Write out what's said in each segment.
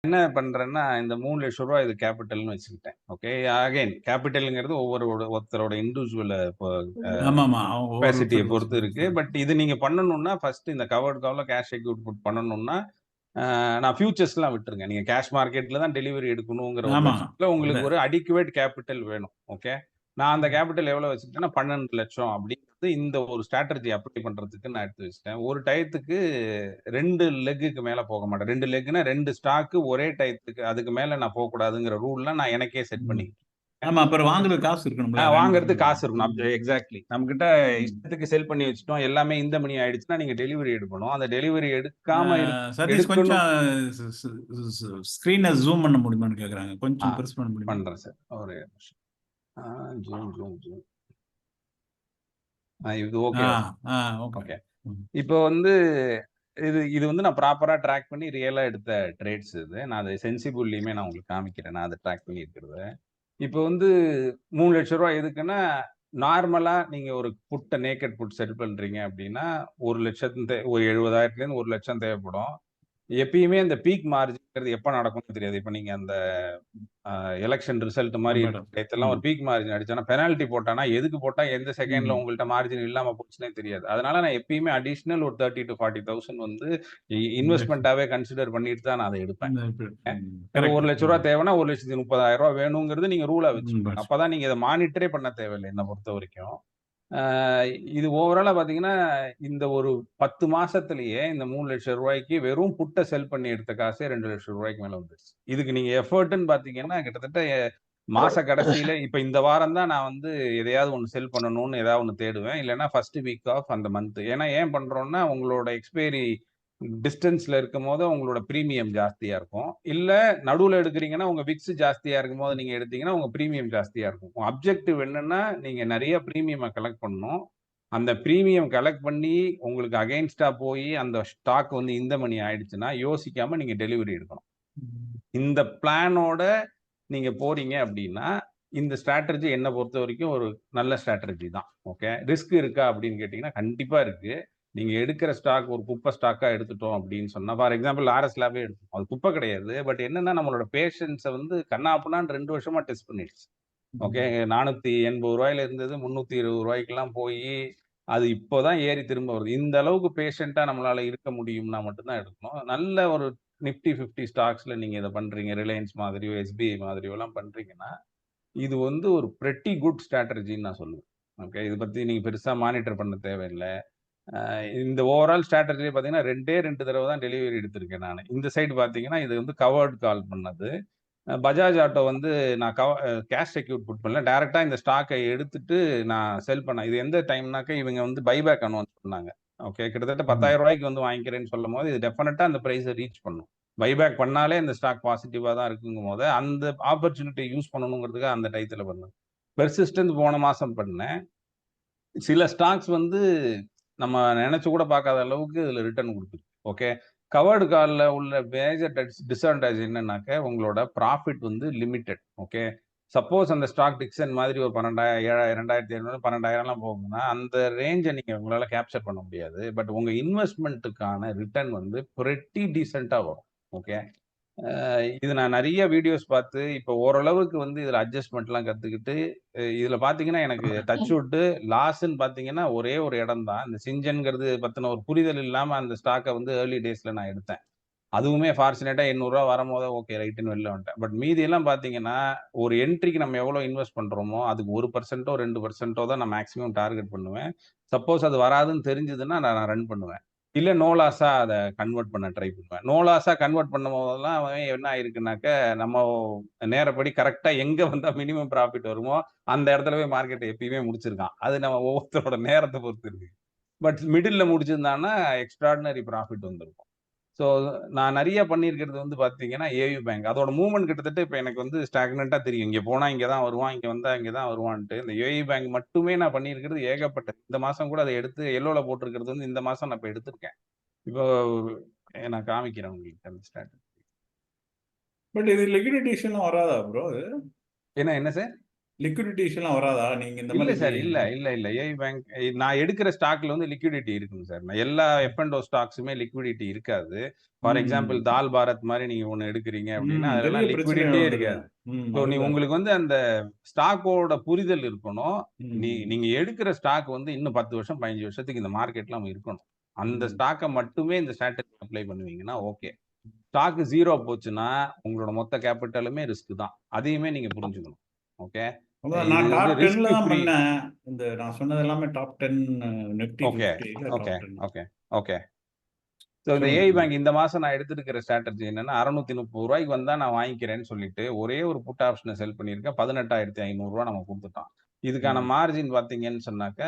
என்ன பண்றேன்னா, இந்த ரூ. 3,00,000 இது கேப்பிட்டல்ன்னு வச்சுக்கிட்டேன். ஓகே. அகைன் கேப்பிட்டல்ங்கிறது ஒருத்தரோட இண்டிவிஜுவல் ஆமாமா. கெப்பாசிட்டிய ஒவ்வொருத்தரும் பொறுத்து இருக்கு. பட் இது நீங்க பண்ணணும்னா, ஃபர்ஸ்ட் இந்த கவர்ட் கால்ல கேஷ் செக்யூரிட்டி புட் பண்ணணும்னா, நான் ஃபியூச்சர்ஸ்லாம் விட்டுருங்க. நீங்க கேஷ் மார்க்கெட்ல தான் டெலிவரி எடுக்கணுங்கிற ஒரு ஆமா. பட்சத்துல இல்ல. உங்களுக்கு ஒரு அடிக்குவேட் கேப்பிட்டல் வேணும். ஓகே. நான் அந்த கேப்பிட்டல் எவ்வளோ வச்சுக்கிட்டேன்னா, 12,00,000 அப்படிங்கிறது இந்த ஒரு ஸ்ட்ராட்டஜி அப்ளை பண்றதுக்கு நான் எடுத்து வச்சுட்டேன். ஒரு டயத்துக்கு 2 லெக்குக்கு மேல போக மாட்டேன். 2 லெக்னா 2 ஸ்டாக்கு ஒரே டயத்துக்கு அதுக்கு மேல நான் போகக்கூடாதுங்கிற ரூல்லாம் நான் எனக்கே செட் ம். பண்ணிக்கிட்டேன். ஆமா. அப்புறம் வாங்குறது காசு இருக்கணும்ல. வாங்குறதுக்கு காசு இருக்கணும். எக்ஸாக்ட்லி. நம்மகிட்ட ம். இஷ்டத்துக்கு செல் பண்ணி வச்சுட்டோம். எல்லாமே இந்த மணி ஆயிடுச்சுன்னா, நீங்க டெலிவரி எடுக்கணும். அந்த டெலிவரி அ எடுக்காம சதீஷ் எடுக்கணும். கொஞ்சம் ஸ் ஸ் ஸ் ஸ்க்ரீன ஜூம் பண்ண முடியுமான்னு கேட்குறாங்க. ஆ கொஞ்சம் பெருசு பண்ண முடியுமா? பண்றேன் சார். ஒரே நிமிஷம். ஆ ஜூம். இது ஆ, ஓகேவா? ஆ. ஓகே. ஓகே. ம். இப்போ வந்து இது வந்து நான் ப்ராப்பரா ட்ராக் பண்ணி ரியலா எடுத்த ட்ரேட்ஸ் இது. நான் அத சென்சிபிள்லயுமே நான் உங்களுக்கு காமிக்கிறேன். நான் அத ட்ராக் பண்ணி இருக்கிறத. இப்போ வந்து ரூ. 3,00,000 எதுக்குன்னா, நார்மலா நீங்க ஒரு நேக்கட் புட் செல் பண்றீங்க அப்டின்னா, 1,00,000 ஒரு 70,000லேருந்து 1,00,000 தேவைப்படும். எப்பயுமே அந்த பீக் மார்ஜின்ங்கிறது எப்ப நடக்கும்னு தெரியாது. இப்ப நீங்க அந்த எலக்ஷன் ரிசல்ட் மாரி இருக்கிற மேடம். டயத்தெல்லாம் ம். ஒரு பீக் மார்ஜின் அடிச்சானா, பெனால்டி போட்டானா, எதுக்கு போட்டா எந்த செகண்ட்ல ம். உங்கள்ட்ட மார்ஜின் இல்லாம போச்சுன்னே தெரியாது. அதனால நான் எப்பயுமே அடிஷனல் ஒரு 30,000-40,000 வந்து இன்வெஸ்ட்மென்ட்டாவே கன்சிடர் பண்ணிட்டு தான் நான் அத எடுப்பேன். ஒரு ரூ. கரெக்ட். 1,00,000 தேவைன்னா, ரூ. 1,30,000 வேணுங்கிறது நீங்க ரூலா வச்சுக்கோங்க. பஸ். அப்பதான் நீங்க இத மானிட்டரே பண்ண தேவையில்ல என்ன பொறுத்தவரைக்கும். ஆ இது ஓவராலா பார்த்தீங்கன்னா, இந்த ஒரு 10 மாசத்திலேயே இந்த ரூ. 3,00,000க்கு வெறும் புட்ட செல் பண்ணி எடுத்த காசே ரூ. 2,00,000 மேல வந்துருச்சு. இதுக்கு நீங்க எஃபோர்ட்ன்னு பார்த்தீங்கன்னா, கிட்டத்தட்ட மாச கடைசியில இப்ப இந்த வாரம் தான் நான் வந்து எதையாவது ஒண்ணு செல் பண்ணணும்னு ஏதாவது ஒண்ணு தேடுவேன். இல்லன்னா ஃபர்ஸ்ட் வீக் ஆஃப் அந்த மந்த். ஏன்னா ஏன் பண்றோம்னா, உங்களோட எக்ஸ்பைரி டிஸ்டன்ஸ்ல இருக்கும்போது உங்களோட பிரீமியம் ஜாஸ்தியா இருக்கும். இல்ல நடுவுல எடுக்கிறீங்கன்னா, உங்க விக்ஸ் ஜாஸ்தியா இருக்கும்போது நீங்க எடுத்தீங்கன்னா, உங்க பிரீமியம் ஜாஸ்தியா இருக்கும். உங்க அப்ஜெக்டிவ் என்னன்னா, நீங்க நெறைய பிரீமியம கலெக்ட் பண்ணணும். அந்த பிரீமியம் கலெக்ட் பண்ணி உங்களுக்கு அகைன்ஸ்ட்டா போயி அந்த ஸ்டாக் வந்து இந்த மணி ஆயிடுச்சுன்னா, யோசிக்காம நீங்க டெலிவரி எடுக்கணும். இந்த பிளானோட நீங்க போறீங்க அப்டின்னா, இந்த ஸ்ட்ராட்டஜி என்ன பொறுத்தவரைக்கும் ஒரு நல்ல ஸ்ட்ராட்டஜி தான். ஓகே. ரிஸ்க் இருக்கா அப்டின்னு கேட்டீங்கன்னா, கண்டிப்பா இருக்கு. நீங்க எடுக்கிற ஸ்டாக் ஒரு குப்பை ஸ்டாக்கா எடுத்துட்டோம் அப்டின்னு சொன்னா, ஃபார் எக்ஸாம்பிள் ஆர்எஸ் லேபே எடுத்தோம். அது குப்பை கிடையாது. பட் என்னன்னா நம்மளோட பேஷன்ஸ வந்து கன்னா பின்னான்னு 2 வருஷமா டெஸ்ட் பண்ணிடுச்சு. ஓகே. ரூ. 480 இருந்தது ரூ. 320க்கெல்லாம் போயி, அது இப்போ தான் ஏறி திரும்ப வருது. இந்த அளவுக்கு பேஷன்ட்டா நம்மளால இருக்க முடியும்னா மட்டும் தான் எடுக்கணும். நல்ல ஒரு நிஃப்டி 50 ஸ்டாக்ஸ்ல நீங்க இத பண்றீங்க. ரிலையன்ஸ் மாதிரியோ, எஸ்பிஐ மாதிரியோலாம் பண்றீங்கன்னா, இது வந்து ஒரு பிரெட்டி குட் ஸ்ட்ராட்டஜின்னு நான் சொல்லுவேன். ஓகே. இத பத்தி நீங்க பெருசா மானிட்டர் பண்ண தேவையில்ல. இந்த ஓவரால் ஸ்ட்ராட்டஜில பார்த்தீங்கன்னா 2 தடவ தான் டெலிவரி எடுத்திருக்கேன் நானு. இந்த சைடு பார்த்தீங்கன்னா, இது வந்து கவர்ட் கால் பண்ணது. பஜாஜ் ஆட்டோ வந்து நான் கேஷ் செக்யூர் புட் பண்ணல. டைரக்ட்டா இந்த ஸ்டாக்க எடுத்துட்டு நான் செல் பண்ணேன். இது எந்த டைம்னாக்க இவங்க வந்து பைபேக் அனௌன்ஸ் பண்ணாங்க. ஓகே. கிட்டத்தட்ட ரூ. 10,000க்கு வந்து வாங்கிக்கிறேன்னு சொல்லும்போது, இது டெஃபினட்டா அந்த பிரைஸ ரீச் பண்ணும். பைபேக் பண்ணாலே இந்த ஸ்டாக் பாசிட்டிவா தான் இருக்குங்கும்போது, அந்த ஆப்பர்ச்சுனிட்டிய யூஸ் பண்ணணுங்கிறதுக்காக அந்த டயத்துல பண்ணேன். பெர்சிஸ்டன்ஸ் போன மாசம் பண்ணேன். சில ஸ்டாக்ஸ் வந்து நம்ம நெனச்சு கூட பார்க்காத அளவுக்கு இதுல ரிட்டர்ன் குடுத்துருக்கு. ஓகே. கவர்ட் கால்ல உள்ள மேஜர் டிஸ்அட்வான்டேஜ் என்னன்னாக்க, உங்களோட ப்ராஃபிட் வந்து லிமிட்டட். ஓகே. சப்போஸ் அந்த ஸ்டாக் டிக்சன் மாதிரி ஒரு 12,000 7,000 2,700 12,000லாம் போகுதுன்னா, அந்த ரேஞ்ச நீங்க உங்களால கேப்சர் பண்ண முடியாது. பட் உங்க இன்வெஸ்ட்மென்ட்டுக்கான ரிட்டர்ன் வந்து பிரெட்டி டீசென்ட்டா வரும். ஓகே. இது நான் நெறைய வீடியோஸ் பார்த்து, இப்ப ஓரளவுக்கு வந்து இதுல அட்ஜஸ்ட்மென்ட்லாம் கத்துக்கிட்டு, இதுல பார்த்தீங்கன்னா, எனக்கு டச் வுட்டு லாஸ்ன்னு பார்த்தீங்கன்னா, ஒரே ஒரு இடம் தான். இந்த சிஞ்சன்ங்கிறது பத்தின ஒரு புரிதல் இல்லாம அந்த ஸ்டாக்க வந்து ஏர்லி டேஸ்ல நான் எடுத்தேன். அதுவுமே ஃபார்ச்சுனேட்டா ரூ. 800 வரும்போது ஓகே ரைட்டுன்னு வெளில வந்துட்டேன். பட் மீதி எல்லாம் பார்த்தீங்கன்னா, ஒரு என்ட்ரிக்கு நம்ம எவ்வளோ இன்வெஸ்ட் பண்றோமோ, அதுக்கு 1% 2% தான் நான் மேக்ஸிமம் டார்கெட் பண்ணுவேன். சப்போஸ் அது வராதுன்னு தெரிஞ்சதுன்னா, நான் ரன் பண்ணுவேன். இல்ல நோ லாஸா அத கன்வெர்ட் பண்ண ட்ரை பண்ணுவேன். நோ லாஸா கன்வெர்ட் பண்ணும்போதெல்லாம் என்ன ஆயிருக்குனாக்க, நம்ம நேரப்படி கரெக்ட்டா எங்க வந்தா மினிமம் ப்ராஃபிட் வருமோ, அந்த இடத்துல போய் மார்க்கெட் எப்பயுமே முடிச்சிருக்கான். அது நம்ம ஒவ்வொருத்தரோட நேரத்த பொறுத்து இருக்கு. பட் மிடில்ல முடிச்சிருந்தான்னா, எக்ஸ்ட்ரார்டினரி ப்ராஃபிட் வந்திருக்கும். ஸோ நான் நெறைய பண்ணியிருக்கிறது வந்து பார்த்தீங்கன்னா, ஏயு பேங்க். அதோட மூவ்மெண்ட் கிட்டத்தட்ட இப்ப எனக்கு வந்து ஸ்டாக்னன்ட்டா தெரியும். இங்க போனா இங்க தான் வருவான், இங்க வந்தா இங்க தான் வருவான்ட்டு. இந்த ஏயு பேங்க் மட்டுமே நான் பண்ணியிருக்கிறது ஏகப்பட்டது. இந்த மாசம் கூட அத எடுத்து எல்லோல போட்டிருக்கிறது வந்து இந்த மாசம் நான் இப்ப எடுத்திருக்கேன். இப்போ நான் காமிக்கிறேன் உங்களுக்கு அந்த பட் இது லிக்விடிட்டி இஷ்யூலாம் வராதா ப்ரோ? என்ன சார்? லிக்விடிட்டி இஷ்யூலாம் வராதா? நீங்க இந்த இல்ல மாதிரி சார். இல்ல. ஏஐ பேங்க் நான் எடுக்கிற ஸ்டாக்ல வந்து லிக்விடிட்டி இருக்குங்க சார். நான் எல்லா எஃப்&ஓ ஸ்டாக்ஸுமே லிக்விடிட்டி இருக்காது. ஃபார் எக்ஸாம்பிள் ம். தால் பாரத் மாரி நீங்க ஒண்ணு எடுக்கிறீங்க அப்படின்னா, பெரிய அதெல்லாம் பிரச்சனை லிக்விடிட்டியே வந்தது. இருக்காது. ஸோ அதுதான். உங்களுக்கு வந்து அந்த ஸ்டாக்கோட புரிதல் இருக்கணும். ம். நீங்க எடுக்கிற ஸ்டாக் வந்து இன்னும் 10 வருஷம், 15 வருஷத்துக்கு இந்த மார்க்கெட்ல இருக்கணும். அந்த ம். ஸ்டாக்க மட்டுமே இந்த ஸ்ட்ராட்டஜி அப்ளை பண்ணுவீங்கன்னா ஓகே. ஸ்டாக் 0 போச்சுன்னா, உங்களோட மொத்த கேப்பிட்டலுமே ரிஸ்க் தான். அதையுமே நீங்க புரிஞ்சுக்கணும். ஓகே. அதான் இது நான் வந்து டாப் 10ல ரிஸ்க் தான் ஃப்ரீ. பண்ணேன். இந்த நான் சொன்னது எல்லாமே டாப் 10 நிஃப்டி ஓகே, 50ல okay, top 10. Okay, okay. So இந்த சொல்லுங்க, ஏஐ சொல்லுங்க. பேங்க் இந்த மாசம் நான் எடுத்திருக்கிற ஸ்ட்ராட்டஜி என்னன்னா, ரூ. 630 வந்தா நான் வாங்கிக்கிறேன்னு சொல்லிட்டு, ஒரே ஒரு புட் ஆப்ஷன செல் பண்ணியிருக்கேன். ரூ. 18,500 நம்ம குடுத்துட்டோம். இதுக்கான ம். மார்ஜின் பார்த்தீங்கன்னு சொன்னாக்க,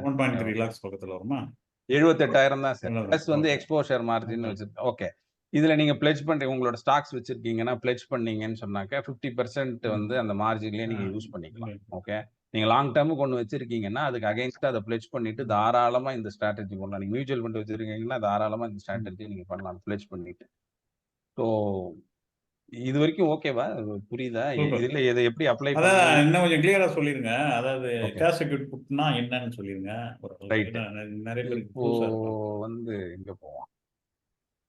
அ 1.3 லாக்ஸ் பக்கத்துல வருமா? 78,000 தான் சார். நல்லது. பிளஸ் வந்து ஓகே. Exposure margin okay. வச்சிருக்கேன். ஓகே. இதுல நீங்க பிளெட்ஜ் பண்றீங்க. உங்களோட ஸ்டாக்ஸ் வச்சிருக்கீங்கன்னா, பிளெட்ஜ் பண்ணீங்கன்னு சொன்னாக்க 50% ம். வந்து அந்த மார்ஜின்லயே ஆ. நீங்க யூஸ் பண்ணிக்கலாம். இல்ல. ஓகே. நீங்க லாங் டெர்ம்க்கு ஒண்ணு வச்சிருக்கீங்கன்னா, அதுக்கு அகைன்ஸ்டா அத பிளெட்ஜ் பண்ணிட்டு ம். தாராளமா இந்த ஸ்ட்ராட்டஜி பண்ணலாம். நீங்க மியூச்சுவல் ஃபண்ட் வச்சிருக்கீங்கன்னா, தாராளமா இந்த ம். ஸ்ட்ராட்டஜி நீங்க பண்ணலாம். பிளெட்ஜ் பண்ணிட்டு. ஸோ இதுவரைக்கும் ஓகேவா? புரியுதா? சூப்பர். இதுல இத எப்படி அப்ளை அதான் பண்ணணும்? இன்னும் கொஞ்சம் கிளியரா சொல்லிருங்க. அதாவது ஓகே. கேஷ் செக்யூரிட்டி புட்னா என்னன்னு சொல்லிருங்க. ஓரளவுக்கு. ரைட். ஏன்னா நெறைய பேருக்கு இப்போ புதுசா இருக்கும். வந்து எங்க போவோம்?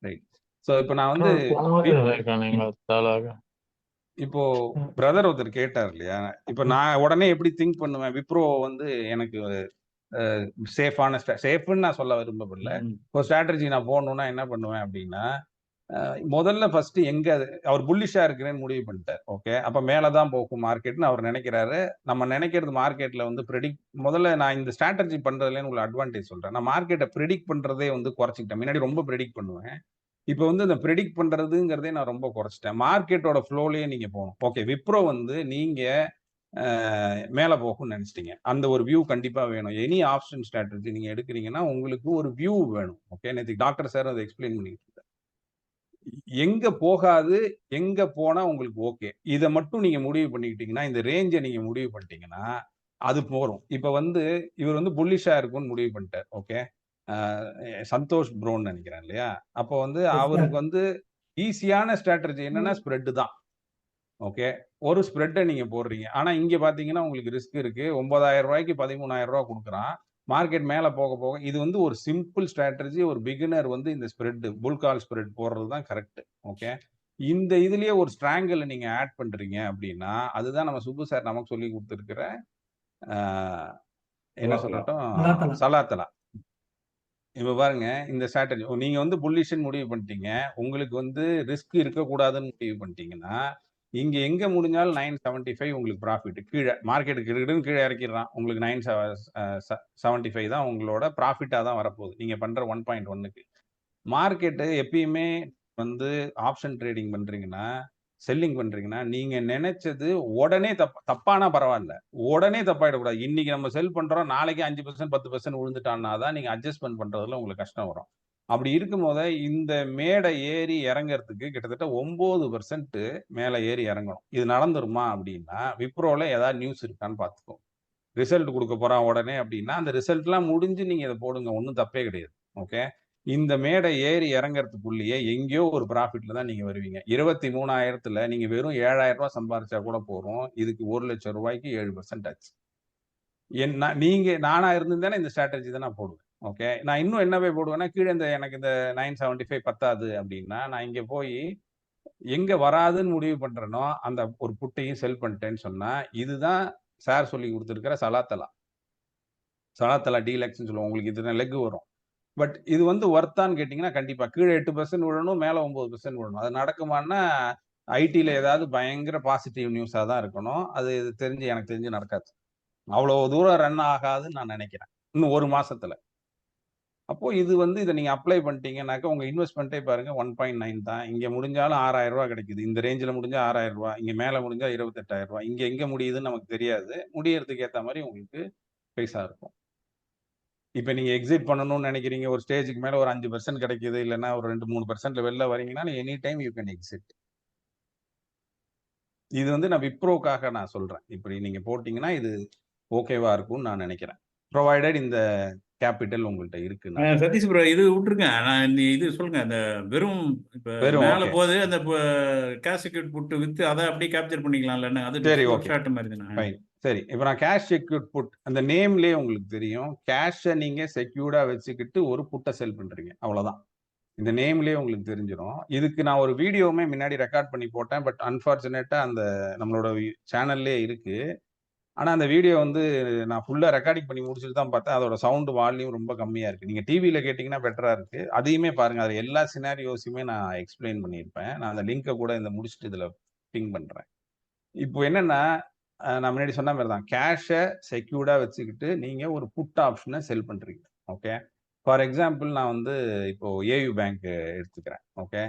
ரைட். ஸோ இப்ப நான் வந்து போன வாரம் விப் சொல்லியிருக்கேன் நீங்க தாளாக. இப்போ பிரதர் ஒருத்தர் கேட்டார் இல்லையா? இப்ப நான் உடனே எப்படி திங்க் பண்ணுவேன்? விப்ரோ வந்து எனக்கு சேஃபான சேஃப்ன்னு நான் சொல்ல விரும்பவில்ல. ம். ஒரு ஸ்ட்ராட்டஜி நான் போடணும்னா என்ன பண்ணுவேன் அப்படின்னா, முதல்ல ஃபர்ஸ்ட் எங்க அவர் புல்லிஷா இருக்கிறேன்னு முடிவு பண்ணிட்டார். ஓகே. அப்ப மேல தான் போகும் மார்க்கெட்ன்னு அவர் நினைக்கிறாரு. நம்ம நினைக்கிறது மார்க்கெட்ல வந்து முதல்ல நான் இந்த ஸ்ட்ராட்டஜி பண்றதுலன்னு உங்களுக்கு அட்வான்டேஜ் சொல்றேன். நான் மார்க்கெட்ட பிரெடிக்ட் பண்றதே வந்து குறைச்சுக்கிட்டேன். முன்னாடி ரொம்ப பிரெடிக்ட் பண்ணுவேன். இப்ப வந்து அந்த பிரெடிக்ட் பண்றதுங்கிறதே நான் ரொம்ப குறைச்சுட்டேன். மார்க்கெட்டோட ஃப்ளோலயே நீங்க போணும். ஓகே. விப்ரோ வந்து நீங்க அ மேல போகும்னு நெனச்சுட்டீங்க. அந்த ஒரு வியூ கண்டிப்பா வேணும். எனி ஆப்ஷன் ஸ்ட்ராட்டஜி நீங்க எடுக்கிறீங்கன்னா, உங்களுக்கு ஒரு வியூ வேணும். ஓகே. நேத்தைக்கு டாக்டர் சார் அத எக்ஸ்ப்ளைன் பண்ணிட்டு இருந்தார். எங்க போகாது, எங்க போனா உங்களுக்கு ஓகே. இத மட்டும் நீங்க முடிவு பண்ணிக்கிட்டீங்கன்னா, இந்த ரேஞ்ச நீங்க முடிவு பண்ணிட்டீங்கன்னா, அது போரும். இப்ப வந்து இவர் வந்து புல்லிஷா இருக்கும்னு முடிவு பண்ணிட்டார். ஓகே. அ சந்தோஷ் ப்ரோன்னு நெனைக்கிறேன் இல்லையா? அப்போ வந்து அவருக்கு வந்து ஈஸியான ஸ்ட்ராட்டஜி என்னன்னா ஸ்ப்ரெட் தான். ஓகே. ஒரு ஸ்ப்ரெட்ட நீங்க போடுறீங்க. ஆனா இங்க பார்த்தீங்கன்னா, உங்களுக்கு ரிஸ்க் இருக்கு. ரூ. 9,000க்கு ரூ. 13,000 குடுக்குறான். மார்க்கெட் மேல போக, போக இது வந்து ஒரு சிம்பிள் ஸ்ட்ராட்டஜி. ஒரு பிகினர் வந்து இந்த ஸ்ப்ரெட் புல் கால் ஸ்ப்ரெட் போடுறது தான் கரெக்ட். ஓகே. இந்த இதுலயே ஒரு ஸ்ட்ராங்கிள நீங்க ஆட் பண்றீங்க அப்டின்னா, அதுதான் நம்ம சுப்பு சார் நமக்கு சொல்லிக் குடுத்திருக்கிற ஆ என்ன வளர்த்தலாம். சொல்லட்டும்? சலாத்தலா. இப்ப பாருங்க, இந்த ஸ்ட்ராட்டஜி நீங்க வந்து புல்லிஷ்ன்னு முடிவு பண்ணிட்டீங்க. உங்களுக்கு வந்து ரிஸ்க் இருக்கக்கூடாதுன்னு முடிவு பண்ணிட்டீங்கன்னா, இங்க எங்க முடிஞ்சாலும் 975 உங்களுக்கு ப்ராஃபிட். கீழ மார்க்கெட் கிடுகிடுன்னு கீழ இறக்கிர்றான். உங்களுக்கு 975 தான் உங்களோட ப்ராஃபிட்டா தான் வரப்போகுது. நீங்க பண்ற 1.1க்கு. மார்க்கெட் எப்பயுமே வந்து ஆப்ஷன் ட்ரேடிங் பண்றீங்கன்னா, செல்லிங் பண்றீங்கன்னா, நீங்க நெனைச்சது உடனே தப்பானா பரவால்ல. உடனே தப்பாயிடக்கூடாது. இன்னைக்கு நம்ம செல் பண்றோம். நாளைக்கு 5% 10% விழுந்துட்டான்னா தான் நீங்க அட்ஜஸ்ட்மென்ட் பண்றதுல உங்களுக்கு கஷ்டம் வரும். அப்படி இருக்கும்போது இந்த மேடை ஏறி இறங்கறதுக்கு கிட்டத்தட்ட 9% மேல ஏறி இறங்கணும். இது நடந்துருமா அப்படின்னா, விப்ரோல ஏதாவது நியூஸ் இருக்கான்னு பார்த்துக்கோ. ரிசல்ட் குடுக்க போறான் உடனே அப்படின்னா, அந்த ரிசல்ட்லாம் முடிஞ்சு நீங்க இத போடுங்க. ஒண்ணும் தப்பே கிடையாது. ஓகே. இந்த மேடை ஏறி இறங்கறதுக்குள்ளயே எங்கேயோ ஒரு ப்ராஃபிட்ல தான் நீங்க வருவீங்க. 23,000த்துல நீங்க வெறும் ரூ. 7,000 சம்பாரிச்சா கூட போதும். இதுக்கு ரூ. 1,00,000க்கு 7% ஆச்சு. நானா இருந்திருந்தேன்னா இந்த ஸ்ட்ராட்டஜி தான் நான் போடுவேன். ஓகே. நான் இன்னும் என்ன போய் போடுவேன்னா, கீழ எனக்கு இந்த 975 பத்தாது அப்படின்னா, நான் இங்க போயி எங்க வராதுன்னு முடிவு பண்றேனோ, அந்த ஒரு புட்டையும் செல் பண்ணிட்டேன்னு சொன்னா, இதுதான் சார் சொல்லிக் குடுத்திருக்கிற சலாத்தலா. சலாத்தலா டீலக்ஸ்ன்னு சொல்லுவோம். உங்களுக்கு இத்தன லெக் வரும். பட் இது வந்து வொர்த்தான்னு கேட்டீங்கன்னா, கண்டிப்பா. கீழ 8% விழணும், மேல 9% விழணும். அது நடக்குமான்னா, ஐடில ஏதாவது பயங்கர பாசிட்டிவ் நியூஸா தான் இருக்கணும். அது எனக்கு தெரிஞ்சு நடக்காது. அவ்வளோ தூரம் ரன் ஆகாதுன்னு நான் நெனைக்கிறேன். இன்னும் 1 மாசத்துல. அப்போ இது வந்து இத நீங்க அப்ளை பண்ணிட்டீங்கன்னாக்க, உங்க இன்வெஸ்ட்மென்ட்டே பாருங்க 1.9 தான். இங்க முடிஞ்சாலும் ரூ. 6,000 கிடைக்குது. இந்த ரேஞ்சுல முடிஞ்சா ரூ. 6,000. இங்க மேல முடிஞ்சா ரூ. 28,000. இங்க எங்க முடியுதுன்னு நமக்கு தெரியாது. முடியறதுக்கு ஏத்த மாரி உங்களுக்கு பைசா இருக்கும். இப்ப நீங்க எக்ஸிட் பண்ணணும்னு நெனைக்கிறீங்க. ஒரு ஸ்டேஜ்க்கு மேல ஒரு 5% கிடைக்குது. இல்லன்னா ஒரு 2, 3%ல வெளில வரீங்கன்னா, any time you can exit. இது வந்து நான் விப்ரோக்காக நான் சொல்றேன். இப்படி நீங்க போட்டீங்கன்னா, இது ஓகேவா இருக்கும்னு நான் நெனைக்கிறேன். புரொவைடட் இந்த கேபிட்டல் உங்கள்ட்ட இருக்குன்னா. சதீஷ் ப்ரோ இது விட்டுருங்க. இது சொல்லுங்க. அந்த வெறும் இப்ப வெறும் மேல ஓகே. போது அந்த கேஷ் செக்யூரிட்டி புட்டு வித்து அதை அப்படியே கேப்சர் பண்ணிக்கலாம்ல. அது சரி, ஷோர் ஓகே. ஷாட் மாதிரி தானே. ஃபைன். சரி. இப்ப நான் கேஷ் செக்யூர்ட் புட் அந்த நேம்லயே உங்களுக்கு தெரியும். கேஷ நீங்க செக்யூர்டா வச்சுக்கிட்டு ஒரு புட்ட செல் பண்றீங்க. அவ்வளவுதான். இந்த நேம்லயே உங்களுக்கு தெரிஞ்சிரும். இதுக்கு நான் ஒரு வீடியோவுமே முன்னாடி ரெக்கார்ட் பண்ணி போட்டேன். பட் அன்பார்ச்சுனேட்டா அந்த நம்மளோட சேனல்லயே இருக்கு. ஆனா அந்த வீடியோ வந்து நான் ஃபுல்லா ரெக்கார்டிங் பண்ணி முடிச்சுட்டு தான் பார்த்தேன். அதோட சவுண்ட் வால்யூம் ரொம்ப கம்மியா இருக்கு. நீங்க டிவில கேட்டீங்கன்னா பெட்டரா இருக்கு. அதையுமே பாருங்க. அதுல எல்லா சினாரியோஸுமே நான் எக்ஸ்ப்ளைன் பண்ணியிருப்பேன். நான் அந்த லிங்க கூட இந்த முடிச்சுட்டு இதுல பிங் பண்றேன். இப்போ என்னன்னா, நான் முன்னாடி சொன்ன மாரி தான். கேஷ செக்யூர்டா வச்சுக்கிட்டு, நீங்க ஒரு புட் ஆப்ஷன செல் பண்றீங்க. ஓகே. ஃபார் எக்ஸாம்பிள் நான் வந்து இப்போ ஏயு பேங்க் எடுத்துக்கிறேன். ஓகே.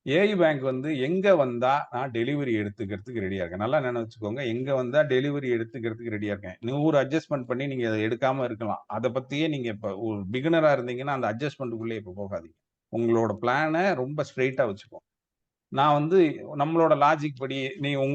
ஏயு பேங்க் வந்து எங்க வந்தா நான் டெலிவரி எடுத்துக்கிறதுக்கு ரெடியா இருக்கேன். நல்லா வச்சுக்கோங்க. எங்க வந்தா டெலிவரி எடுத்துக்கிறதுக்கு ரெடியா இருக்கேன். 100 அட்ஜஸ்ட்மென்ட் பண்ணி நீங்க அத எடுக்காம இருக்கலாம். அத பத்தியே நீங்க இப்ப ஒரு பிகினரா இருந்தீங்கன்னா, அந்த அட்ஜஸ்ட்மென்ட்க்குள்ளயே இப்ப போகாதீங்க. உங்களோட பிளான ரொம்ப ஸ்ட்ரெய்ட்டா வச்சுக்கோங்க. நான் வந்து நம்மளோட லாஜிக் படி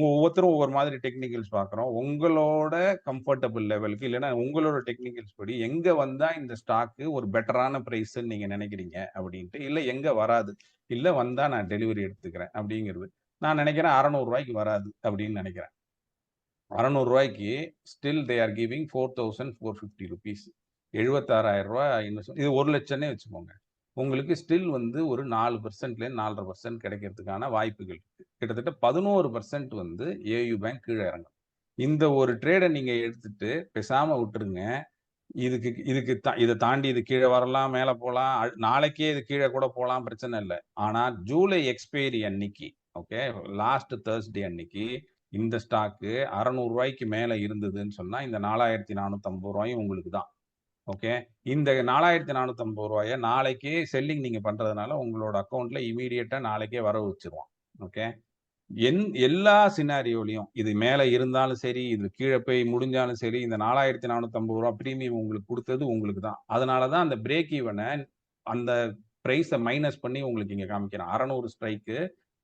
ஒவ்வொருத்தரும் ஒவ்வொரு மாதிரி டெக்னிக்கல்ஸ் பார்க்குறோம். உங்களோட கம்ஃபர்டபிள் லெவலுக்கு இல்லன்னா உங்களோட டெக்னிக்கல்ஸ் படி எங்க வந்தா இந்த ஸ்டாக்கு ஒரு பெட்டரான பிரைஸ்ன்னு நீங்க நினைக்கிறீங்க அப்படின்ட்டு. இல்ல எங்க வராது. இல்ல வந்தா நான் டெலிவரி எடுத்துக்கிறேன் அப்படிங்கிறது. நான் நினைக்கிறேன் ரூ. 600 வராது அப்படின்னு நினைக்கிறேன். ரூ. 600 still they are giving ₹4,450 rupees. ரூ. 76,000 இன்வெஸ்ட் இது 1,00,000னே வச்சுக்கோங்க. உங்களுக்கு ஸ்டில் வந்து ஒரு 4%லேருந்து 4.5% கிடைக்கிறதுக்கான வாய்ப்புகள் இருக்கு. கிட்டத்தட்ட 11% வந்து ஏயு பேங்க் கீழ இறங்கும். இந்த ஒரு ட்ரேட நீங்க எடுத்துட்டு பேசாம விட்டுருங்க. இதுக்கு இதுக்கு இத தாண்டி இது கீழ வரலாம், மேல போலாம். நாளைக்கே இது கீழ கூட போலாம் பிரச்சனை இல்ல. ஆனா ஜூலை எக்ஸ்பைரி அன்னைக்கு, ஓகே, லாஸ்ட் தர்ஸ்டே அன்னைக்கு இந்த ஸ்டாக்கு ரூ. 600 மேல இருந்ததுன்னு சொன்னா, இந்த ரூ. 4,450 உங்களுக்கு தான். ஓகே. இந்த ரூ. 4,450 நாளைக்கே செல்லிங் நீங்க பண்றதுனால உங்களோட அக்கவுண்ட்ல இம்மீடியட்டா நாளைக்கே வரவு வச்சுருவான். ஓகே. எல்லா சினாரியோலயும் இது மேல இருந்தாலும் சரி, இது கீழ போய் முடிஞ்சாலும் சரி, இந்த ரூ. 4,450 பிரீமியம் உங்களுக்கு குடுத்தது உங்களுக்கு தான். அதனால தான் அந்த பிரேக் ஈவன அந்த பிரைஸ மைனஸ் பண்ணி உங்களுக்கு இங்க காமிக்கிறான். 600 ஸ்ட்ரைக்கு.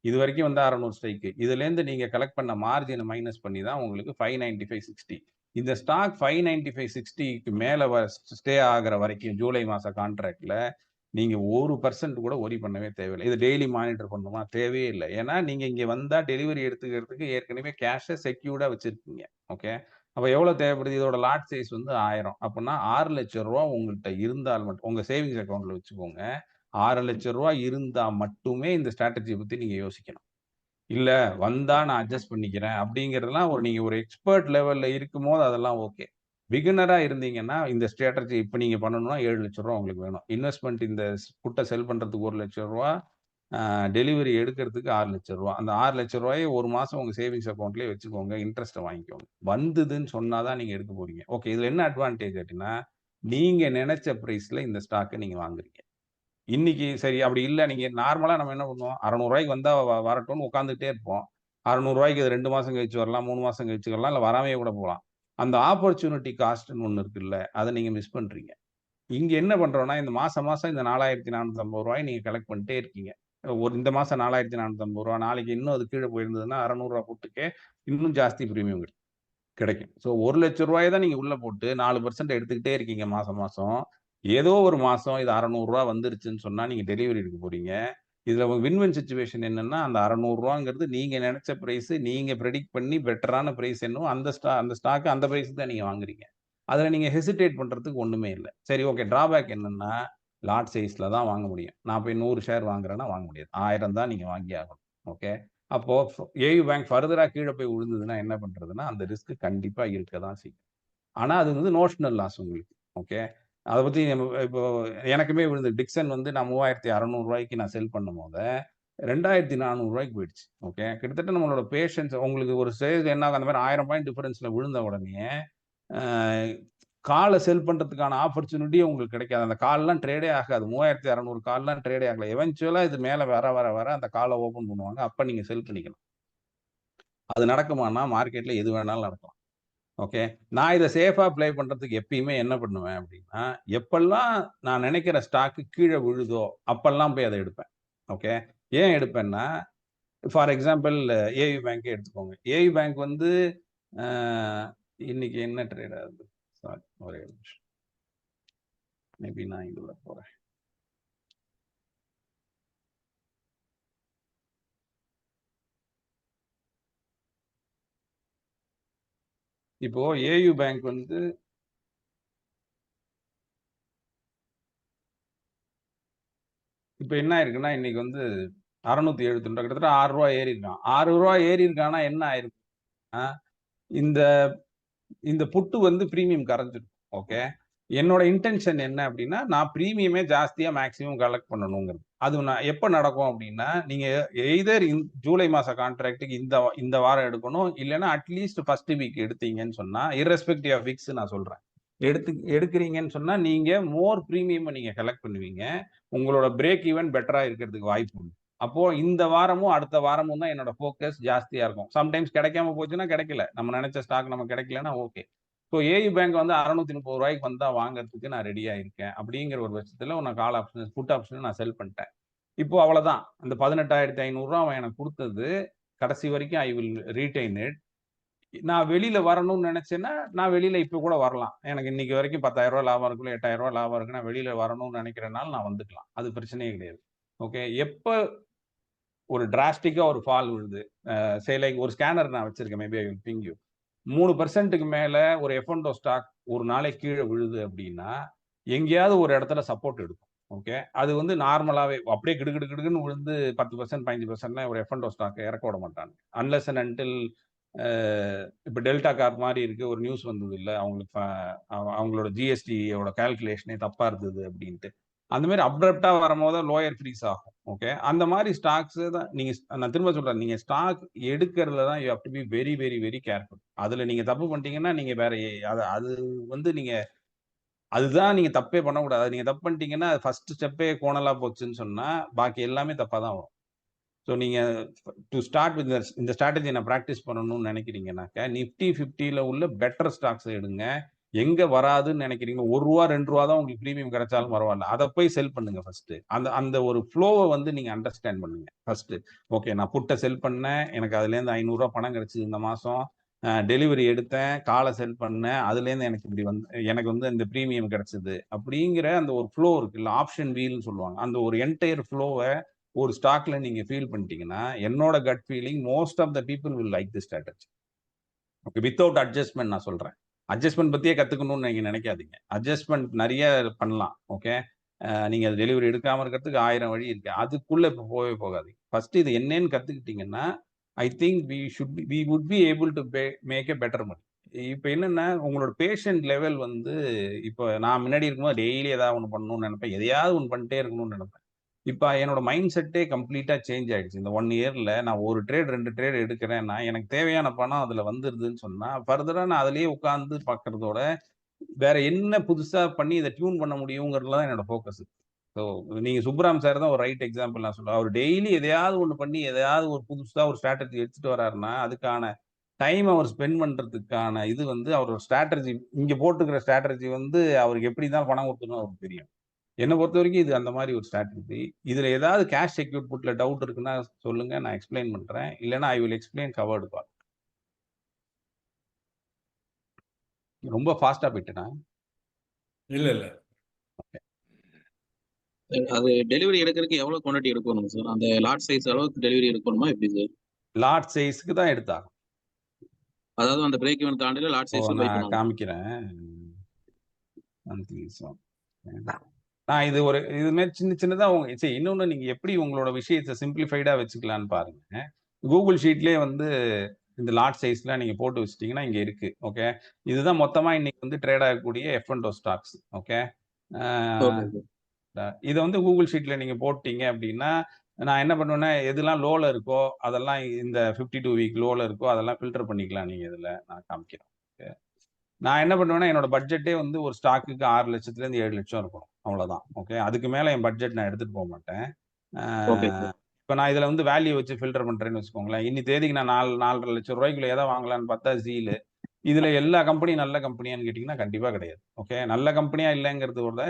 இதுவரைக்கும் வந்தா 600 ஸ்ட்ரைக்கு. இதுலேருந்து நீங்க கலெக்ட் பண்ண மார்ஜின மைனஸ் பண்ணி தான் உங்களுக்கு 595.60. இந்த ஸ்டாக் 595.60க்கு மேல ஸ்டே ஆகுற வரைக்கும் ஜூலை மாச கான்ட்ராக்ட்ல நீங்க 1% கூட வொரி பண்ணவே தேவையில்ல. இத டெய்லி மானிட்டர் பண்ணணுமா? தேவையே இல்ல. ஏன்னா, நீங்க இங்க வந்தா டெலிவரி எடுத்துக்கிறதுக்கு ஏற்கனவே கேஷ செக்யூர்டா வச்சிருக்கீங்க. ஓகே. அப்ப எவ்வளோ தேவைப்படுது? இதோட லாட் சைஸ் வந்து 1000. அப்பன்னா ரூ. 6,00,000 உங்கள்ட்ட இருந்தால் மட்டும் உங்க சேவிங்ஸ் அக்கவுண்ட்ல வச்சுக்கோங்க. ரூ. 6,00,000 இருந்தா மட்டுமே இந்த ஸ்ட்ராட்டஜிய பத்தி நீங்க யோசிக்கணும். இல்ல வந்தா நான் அட்ஜஸ்ட் பண்ணிக்கிறேன் அப்படிங்கிறதெல்லாம் நீங்க ஒரு எக்ஸ்பர்ட் லெவல்ல இருக்கும்போது அதெல்லாம் ஓகே. பிகினரா இருந்தீங்கன்னா, இந்த ஸ்ட்ராட்டஜி இப்ப நீங்க பண்ணணும்னா ரூ. 7,00,000 உங்களுக்கு வேணும். இன்வெஸ்ட்மென்ட் இந்த புட்ட செல் பண்றதுக்கு ரூ. 1,00,000 டெலிவரி எடுக்கிறதுக்கு ரூ. 6,00,000 அந்த ரூ. 6,00,000 1 மாசம் உங்க சேவிங்ஸ் அக்கவுண்ட்லயே வச்சுக்கோங்க. இன்ட்ரெஸ்ட்ட வாங்கிக்கோங்க. வந்ததுன்னு சொன்னா தான் நீங்க எடுக்க போறீங்க. ஓகே. இதுல என்ன அட்வான்டேஜ் அப்படின்னா, நீங்க நெனச்ச பிரைஸ்ல இந்த ஸ்டாக்க நீங்க வாங்குறீங்க. இன்னைக்கு சரி அப்படி இல்ல. நீங்க நார்மலா நம்ம என்ன பண்ணுவோம்? ரூ. 600 வந்தா வரட்டும்னு உட்கார்ந்துட்டே இருப்போம். ரூ. 600 இது 2 மாசம் கழிச்சு வரலாம், 3 மாசம் கழிச்சு வரலாம், இல்ல வராமயே கூட போலாம். அந்த ஆப்பர்ச்சுனிட்டி காஸ்ட்ன்னு ஒண்ணு இருக்குல்ல, அத நீங்க மிஸ் பண்றீங்க. இங்க என்ன பண்றோம்னா, இந்த மாசம் மாசம் இந்த ரூ. 4,450 நீங்க கலெக்ட் பண்ணிட்டே இருக்கீங்க. இந்த மாசம் ரூ. 4,450 நாளைக்கு இன்னும் அது கீழ போயிருந்ததுன்னா ரூ. 600 புட்டுக்கே இன்னும் ஜாஸ்தி பிரீமியம் கிடைக்கும். ஸோ ரூ. 1,00,000 தான் நீங்க உள்ள போட்டு 4% எடுத்துக்கிட்டே இருக்கீங்க மாசம் மாசம். ஏதோ ஒரு மாசம் இது ரூ. 600 வந்துருச்சுன்னு சொன்னா நீங்க டெலிவரி எடுக்க போறீங்க. இதுல வின் வின் சிச்சுவேஷன் என்னன்னா, அந்த ரூ. 600ங்கிறது நீங்க நெனச்ச பிரைஸ் நீங்க பிரெடிக்ட் பண்ணி பெட்டரான பிரைஸ் என்னவோ அந்த ஸ்டாக் அந்த பிரைஸ்க்கு தான் நீங்க வாங்குறீங்க. அதுல நீங்க ஹெசிடேட் பண்றதுக்கு ஒண்ணுமே இல்ல. சரி ஓகே. டிராபேக் என்னன்னா, லாட் சைஸ்ல தான் வாங்க முடியும். நான் போய் 100 ஷேர் வாங்குறேன்னா வாங்க முடியாது. 1000 தான் நீங்க வாங்கி ஆகணும். ஓகே. அப்போ ஏயு பேங்க் ஃபர்தரா கீழ போய் விழுந்ததுன்னா என்ன பண்றதுன்னா, அந்த ரிஸ்க் கண்டிப்பா இருக்க தான் செய்யும். ஆனா அது வந்து நோஷனல் லாஸ் உங்களுக்கு. ஓகே. அத பத்தி நம்ம இப்போ எனக்குமே விழுந்தது. டிக்சன் வந்து நான் ரூ. 3,600 நான் செல் பண்ணும்போது, ரூ. 2,400 போயிடுச்சு. ஓகே. கிட்டத்தட்ட நம்மளோட பேஷன்ஸ் உங்களுக்கு ஒரு ஸ்டேஜ்ல என்ன ஆகும் அந்த மாரி 1000 பாயிண்ட் டிஃபரன்ஸ்ல விழுந்த உடனே, அ கால செல் பண்றதுக்கான ஆப்பர்ச்சுனிட்டியே உங்களுக்கு கிடைக்காது. அந்த கால்லாம் ட்ரேடே ஆகாது. 3,600 கால்லாம் ட்ரேடே ஆகல. எவென்ச்சுவலா இது மேல வர அந்த கால ஓப்பன் பண்ணுவாங்க. அப்ப நீங்க செல் பண்ணிக்கலாம். அது நடக்குமான்னா, மார்க்கெட்ல எது வேணாலும் நடக்கும். ஓகே. நான் இத சேஃபா ப்ளே பண்றதுக்கு எப்பயுமே என்ன பண்ணுவேன் அப்டின்னா, எப்பல்லாம் நான் நெனைக்கிற ஸ்டாக்கு கீழ விழுதோ, அப்பல்லாம் போய் அத எடுப்பேன். ஓகே. ஏன் எடுப்பேன்னா, ஃபார் எக்ஸாம்பிள் ஏயு பேங்கே எடுத்துக்கோங்க. ஏயு பேங்க் வந்து அ இன்னைக்கு என்ன ட்ரேட் ஆகுது? சாரி ஒரே நிமிஷம். மேபி நான் இதுல போறேன். இப்போ ஏயு பேங்க் வந்து இப்ப என்ன ஆயிருக்குன்னா இன்னைக்கு வந்து 672 கிட்டத்தட்ட 6 ரூபாய் ஏறி இருக்கான். 6 ரூபாய் ஏறி இருக்கானா என்ன ஆயிருக்குன்னா, இந்த இந்த புட்டு வந்து பிரீமியம் கரைஞ்சிடும். ஓகே. என்னோட இன்டென்ஷன் என்ன அப்படின்னா, நான் பிரீமியமே ஜாஸ்தியா மேக்ஸிமம் கலெக்ட் பண்ணணுங்கிறது. அது நான் எப்ப நடக்கும் அப்படின்னா, நீங்க எய்தர் ஜூலை மாச கான்ட்ராக்ட்க்கு இந்த வாரம் எடுக்கணும். இல்லன்னா அட்லீஸ்ட் ஃபர்ஸ்ட் வீக் எடுத்தீங்கன்னு சொன்னா, இர்ரெஸ்பெக்டிவ் ஆஃப் விக்ஸ் நான் சொல்றேன். எடுக்கிறீங்கன்னு சொன்னா, நீங்க மோர் பிரீமியம் நீங்க கலெக்ட் பண்ணுவீங்க. உங்களோட பிரேக் ஈவன் பெட்டரா இருக்கிறதுக்கு வாய்ப்பு உண்டு. அப்போ இந்த வாரமும், அடுத்த வாரமும் தான் என்னோட ஃபோக்கஸ் ஜாஸ்தியா இருக்கும். சம்டைம்ஸ் கிடைக்காம போச்சுன்னா கிடைக்கல. நம்ம நெனைச்ச ஸ்டாக் நமக்கு கிடைக்கலன்னா ஓகே. ஸோ ஏயு பேங்க் வந்து ரூ. 630 வந்தா வாங்குறதுக்கு நான் ரெடியா இருக்கேன். அப்படிங்கிற ஒரு பட்சத்துல நான் கால் ஆப்ஷன், புட் ஆப்ஷன நான் செல் பண்ணிட்டேன். இப்போ அவ்வளவுதான். அந்த ரூ. 18,500 அவன் எனக்கு குடுத்தது, கடைசி வரைக்கும் ஐ வில் ரீட்டெயின் இட். நான் வெளியில வரணும்னு நெனைச்சேன்னா, நான் வெளியில இப்ப கூட வரலாம். எனக்கு இன்னைக்கு வரைக்கும் ரூ. 10,000 லாபம் இருக்கு, இல்ல ரூ. 8,000 லாபம் இருக்கு. நான் வெளியில வரணும்னு நெனைக்கிறனால நான் வந்துக்கலாம். அது பிரச்சனையே கிடையாது. ஓகே. எப்ப ஒரு டிராஸ்டிக்கா ஒரு ஃபால் விழுது. சே லைக் ஒரு ஸ்கேனர் நான் வச்சிருக்கேன். Maybe I will ping you. 3% மேல ஒரு எஃப்&ஓ ஸ்டாக் ஒரு நாளைக்கு கீழ விழுது அப்படின்னா, எங்கேயாவது ஒரு இடத்துல சப்போர்ட் எடுக்கும். ஓகே. அது வந்து நார்மலாவே அப்படியே கிடுகிடுன்னு விழுந்து 10% 15% ஒரு எஃப்&ஓ ஸ்டாக்க இறக்க விட மாட்டாங்க. அன்லெஸ் அண்ட் அன்டில் இப்ப டெல்டா கார்ப் மாரி இருக்கு. ஒரு நியூஸ் வந்தது இல்ல. அவங்களுக்கு அவங்களோட ஜிஎஸ்டியோட கால்குலேஷனே தப்பா இருந்தது அப்படின்ட்டு. அந்த மாரி அப்ரப்ட்டா வரும்போது லோயர் ஃப்ரீஸ் ஆகும். ஓகே. அந்த மாரி ஸ்டாக்ஸ் தான் நீங்க நான் திரும்ப சொல்றேன். நீங்க ஸ்டாக் எடுக்கிறதுல தான் you have to be very, very, very careful. அதுல நீங்க தப்பு பண்ணிட்டீங்கன்னா, நீங்க வேற அது அது வந்து நீங்க அதுதான் நீங்க தப்பே பண்ணக்கூடாது. நீங்க தப்பு பண்ணிட்டீங்கன்னா, ஃபர்ஸ்ட் ஸ்டெப்பே கோணலா போச்சுன்னு சொன்னா, பாக்கி எல்லாமே தப்பா தான் வரும். ஸோ நீங்க டு ஸ்டார்ட் வித் இந்த ஸ்ட்ராட்டஜி நான் பிராக்டிஸ் பண்ணணும்னு நினைக்கிறீங்கனாக்க, நிஃப்டி 50ல உள்ள பெட்டர் ஸ்டாக்ஸ் எடுங்க. எங்க வராதுன்னு நினைக்கிறீங்க, ரூ. 1 ரூ. 2 தான் உங்களுக்கு பிரீமியம் கிடைச்சாலும் பரவால்ல. அத போய் செல் பண்ணுங்க ஃபர்ஸ்ட்டு. அந்த அந்த ஒரு ஃப்ளோவ வந்து நீங்க அண்டர்ஸ்டாண்ட் பண்ணுங்க ஃபர்ஸ்ட்டு. ஓகே நான் புட்ட செல் பண்ணேன். எனக்கு அதுலேருந்து ரூ. 500 பணம் கிடைச்சது இந்த மாசம். டெலிவரி எடுத்தேன். கால செல் பண்ணேன். அதுலேருந்து எனக்கு இப்படி எனக்கு வந்து இந்த பிரீமியம் கிடைச்சது. அப்படிங்கிற அந்த ஒரு ஃப்ளோ இருக்குல்ல, ஆப்ஷன் வீல்ன்னு சொல்லுவாங்க. அந்த ஒரு என்டையர் ஃப்ளோவ ஒரு ஸ்டாக்ல நீங்க ஃபீல் பண்ணிட்டீங்கன்னா, என்னோட gut feeling most of the people will like this strategy. Okay. Without adjustment நான் சொல்றேன். அட்ஜஸ்ட்மென்ட் பத்தியே கத்துக்கணும்னு நீங்க நினைக்காதீங்க. அட்ஜஸ்ட்மென்ட் நெறைய பண்ணலாம். ஓகே. நீங்க அது டெலிவரி எடுக்காம இருக்கிறதுக்கு 1000 வழி இருக்கு. அதுக்குள்ள இப்ப போகவே போகாதீங்க. ஃபர்ஸ்ட் இது என்னன்னு கத்துக்கிட்டீங்கன்னா, I think we would be able to make a better money. இப்ப என்னன்னா, உங்களோட பேஷண்ட் லெவல் வந்து இப்ப நான் முன்னாடி இருக்கும்போது டெய்லி ஏதாவது ஒண்ணு பண்ணணும்னு நெனைப்பேன். எதையாவது ஒண்ணு பண்ணிட்டே இருக்கணும்னு நெனைப்பேன். இப்ப என்னோட மைண்ட் செட்டே கம்ப்ளீட்டா சேஞ்ச் ஆயிடுச்சு. இந்த 1 இயர்ல நான் 1 ட்ரேட் 2 ட்ரேட் எடுக்கிறேன்னா, எனக்கு தேவையான பணம் அதுல வந்துருதுன்னு சொன்னா, ஃபர்தரா நான் அதிலேயே உட்கார்ந்து பார்க்கிறதோட, வேற என்ன புதுசா பண்ணி இத டியூன் பண்ண முடியுங்கிறதுல தான் என்னோட ஃபோக்கஸ். ஸோ நீங்க சுப்ராம் சார் தான் ஒரு ரைட் எக்ஸாம்பிள் நான் சொல்றேன். அவர் டெய்லி எதையாவது ஒண்ணு பண்ணி, எதையாவது ஒரு புதுசா ஒரு ஸ்ட்ராட்டஜி எடுத்துட்டு வர்றாருன்னா, அதுக்கான டைம் அவர் ஸ்பெண்ட் பண்றதுக்கான இது வந்து அவரோட ஸ்ட்ராட்டஜி இங்க போட்டுருக்கிற ஸ்ட்ராட்டஜி வந்து அவருக்கு எப்படி தான் பணம் குடுக்கணும்னு அவருக்கு தெரியும். என்ன பொறுத்தவரைக்கும் இது அந்த மாரி ஒரு ஸ்ட்ராட்டஜி. இதுல ஏதாவது கேஷ் செக்யூர்ட் புட்ல டவுட் இருக்குன்னா சொல்லுங்க. நான் எக்ஸ்ப்ளைன் பண்றேன். இல்லன்னா ஐ வில் எக்ஸ்ப்ளைன் கவர்டு கால். ரொம்ப ஃபாஸ்ட்டா போயிட்டேனா? இல்ல, இல்ல. அது டெலிவரி எடுக்கறதுக்கு எவ்வளவு குவான்டிட்டி எடுக்கணும் சார்? அந்த லாட் சைஸ் அளவுக்கு டெலிவரி எடுக்கணுமா எப்படி சார்? லாட் சைஸ்க்கு தான் எடுத்தாகணும். அதாவது அந்த பிரேக் ஈவன் தாண்டில லாட் சைஸ் பை நான் பண்ணணும். காமிக்கிறேன். நான் இது ஒரு இது மாரி சின்ன சின்னதா சரி இன்னொன்னு நீங்க எப்படி உங்களோட விஷயத்த சிம்ப்ளிஃபைடா வச்சுக்கலான்னு பாருங்க. கூகுள் ஷீட்லயே வந்து இந்த லாட் சைஸ்லாம் நீங்க போட்டு வச்சுட்டீங்கன்னா இங்க இருக்கு. ஓகே. இதுதான் மொத்தமா இன்னைக்கு வந்து ட்ரேட் ஆகக்கூடிய எஃப்&ஓ ஸ்டாக்ஸ். ஓகே. அ ஓகே சார். இத வந்து கூகுள் ஷீட்ல நீங்க போட்டீங்க அப்படின்னா, நான் என்ன பண்ணுவேன்னா, எதெல்லாம் லோல இருக்கோ, அதெல்லாம் இந்த 52 வீக் லோல இருக்கோ, அதெல்லாம் ஃபில்டர் பண்ணிக்கலாம் நீங்க இதுல. நான் காமிக்கிறேன். ஓகே. நான் என்ன பண்ணுவேன்னா, என்னோட பட்ஜெட்டே வந்து ஒரு ஸ்டாக்குக்கு 6,00,000லேருந்து 7,00,000 இருக்கணும். அவ்வளோதான். ஓகே. அதுக்கு மேல என் பட்ஜெட் நான் எடுத்துட்டு போமாட்டேன். அ ஓகே சார். இப்ப நான் இதுல வந்து வேல்யூ வச்சு ஃபில்டர் பண்றேன்னு வச்சுக்கோங்களேன். இன்னி தேதிக்கு நான் 4,50,000 ரூபாய்க்குள்ள எத வாங்கலாம்ன்னு பார்த்தா Zeal. இதுல எல்லா கம்பெனியும் நல்ல கம்பெனியான்னு கேட்டீங்கன்னா, கண்டிப்பா கிடையாது. ஓகே. நல்ல கம்பெனியா இல்லங்கிறத விட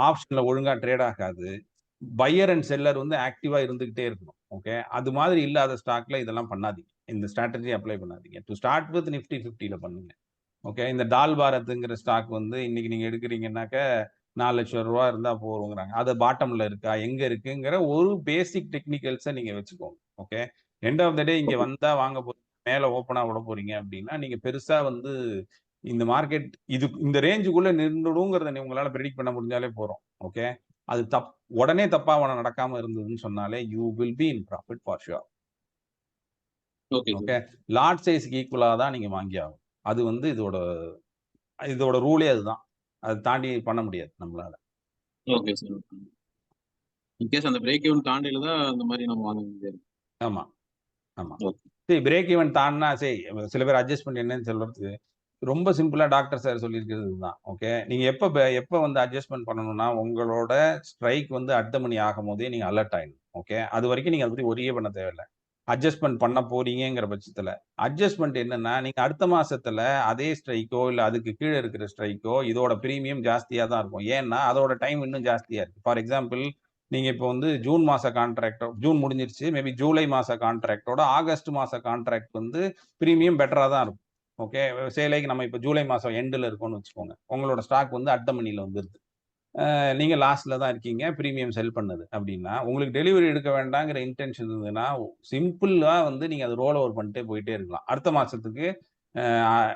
ஆப்ஷன்ல ஒழுங்கா ட்ரேட் ஆகாது. பையர் அண்ட் செல்லர் வந்து ஆக்டிவா இருந்துகிட்டே இருக்கணும். ஓகே. அது மாதிரி இல்லாத ஸ்டாக்ல இதெல்லாம் பண்ணாதீங்க. இந்த ஸ்ட்ராட்டஜி அப்ளை பண்ணாதீங்க. டு ஸ்டார்ட் வித் நிஃப்டி 50ல பண்ணுங்க. ஓகே. இந்த டால் பாரத்ங்கிற ஸ்டாக் வந்து இன்னைக்கு நீங்க எடுக்கிறீங்கன்னாக்க, 4 லட்சம் ரூபா இருந்தா போறோங்கிறாங்க. அது பாட்டம்ல இருக்கா? எங்க இருக்குங்கிற ஒரு பேசிக் டெக்னிக்கல்ஸ நீங்க வச்சுக்கோங்க. ஓகே. எண்ட் ஆஃப் த டே இங்க ஓகே. வந்தா வாங்க போறீங்க, மேல ஓப்பனா விட போறீங்க அப்படின்னா, நீங்க பெருசா வந்து இந்த மார்க்கெட் இது இந்த ரேஞ்சுக்குள்ள நின்னுடுங்கிறத உங்களால பிரெடிக்ட் பண்ண முடிஞ்சாலே போதும். ஓகே. அது உடனே தப்பா நடக்காம இருந்ததுன்னு சொன்னாலே, you will be in profit for sure. Okay okay. Sir. Lot சைஸ்க்கு ஈக்குவலா தான் நீங்க வாங்கி ஆகணும். அது வந்து இதோட இதோட ரூலே அதுதான். அத தாண்டி பண்ண முடியாது நம்மளால. Okay sir. இன்கேஸ் அந்த பிரேக் ஈவன் தாண்டில தான் அந்த மாரி நம்ம வாங்க வேண்டியது. ஆமா, ஆமா. ஓகே. சரி பிரேக் ஈவன் தாண்டுனா சில பேர் அட்ஜஸ்ட்மென்ட் என்னன்னு சொல்றதுக்கு, ரொம்ப சிம்பிளா டாக்டர் சார் சொல்லியிருக்கிறது இதுதான். ஓகே. நீங்க எப்ப வந்து அட்ஜஸ்ட்மென்ட் பண்ணணும்னா, உங்களோட ஸ்ட்ரைக் வந்து அட் த மணி ஆகும்போதே நீங்க அலர்ட் ஆயிடணும். ஓகே. அதுவரைக்கும் நீங்க அத பத்தி வொரியே பண்ண தேவையில்ல. அட்ஜஸ்ட்மென்ட் பண்ண போறீங்கங்கிற பட்சத்துல. அட்ஜஸ்ட்மென்ட் என்னன்னா, நீங்க அடுத்த மாசத்துல அதே ஸ்ட்ரைக்கோ, இல்ல அதுக்கு கீழ இருக்கிற ஸ்ட்ரைக்கோ, இதோட பிரீமியம் ஜாஸ்தியா தான் இருக்கும். ஏன்னா, அதோட டைம் இன்னும் ஜாஸ்தியா இருக்கு. ஃபார் எக்ஸாம்பிள் நீங்க இப்போ வந்து ஜூன் மாச கான்ட்ராக்ட் ஜூன் முடிஞ்சிருச்சு. மேபி ஜூலை மாச கான்ட்ராக்ட்டோட ஆகஸ்ட் மாச கான்ட்ராக்ட் வந்து பிரீமியம் பெட்டரா தான் இருக்கும். ஓகே. சேலைக்கு நம்ம இப்ப ஜூலை மாசம் எண்டுல இருக்கோம்னு வச்சுக்கோங்க. உங்களோட ஸ்டாக் வந்து அட் த மணில வந்துருது. நீங்க லாஸ்ட்ல தான் இருக்கீங்க. பிரீமியம் செல் பண்ணது அப்டின்னா, உங்களுக்கு டெலிவரி எடுக்க வேண்டாங்கிற இன்டென்ஷன் இருந்ததுன்னா, சிம்பிளா வந்து நீங்க அத ரோல் ஓவர் பண்ணிட்டே போயிட்டே இருக்கலாம். அடுத்த மாசத்துக்கு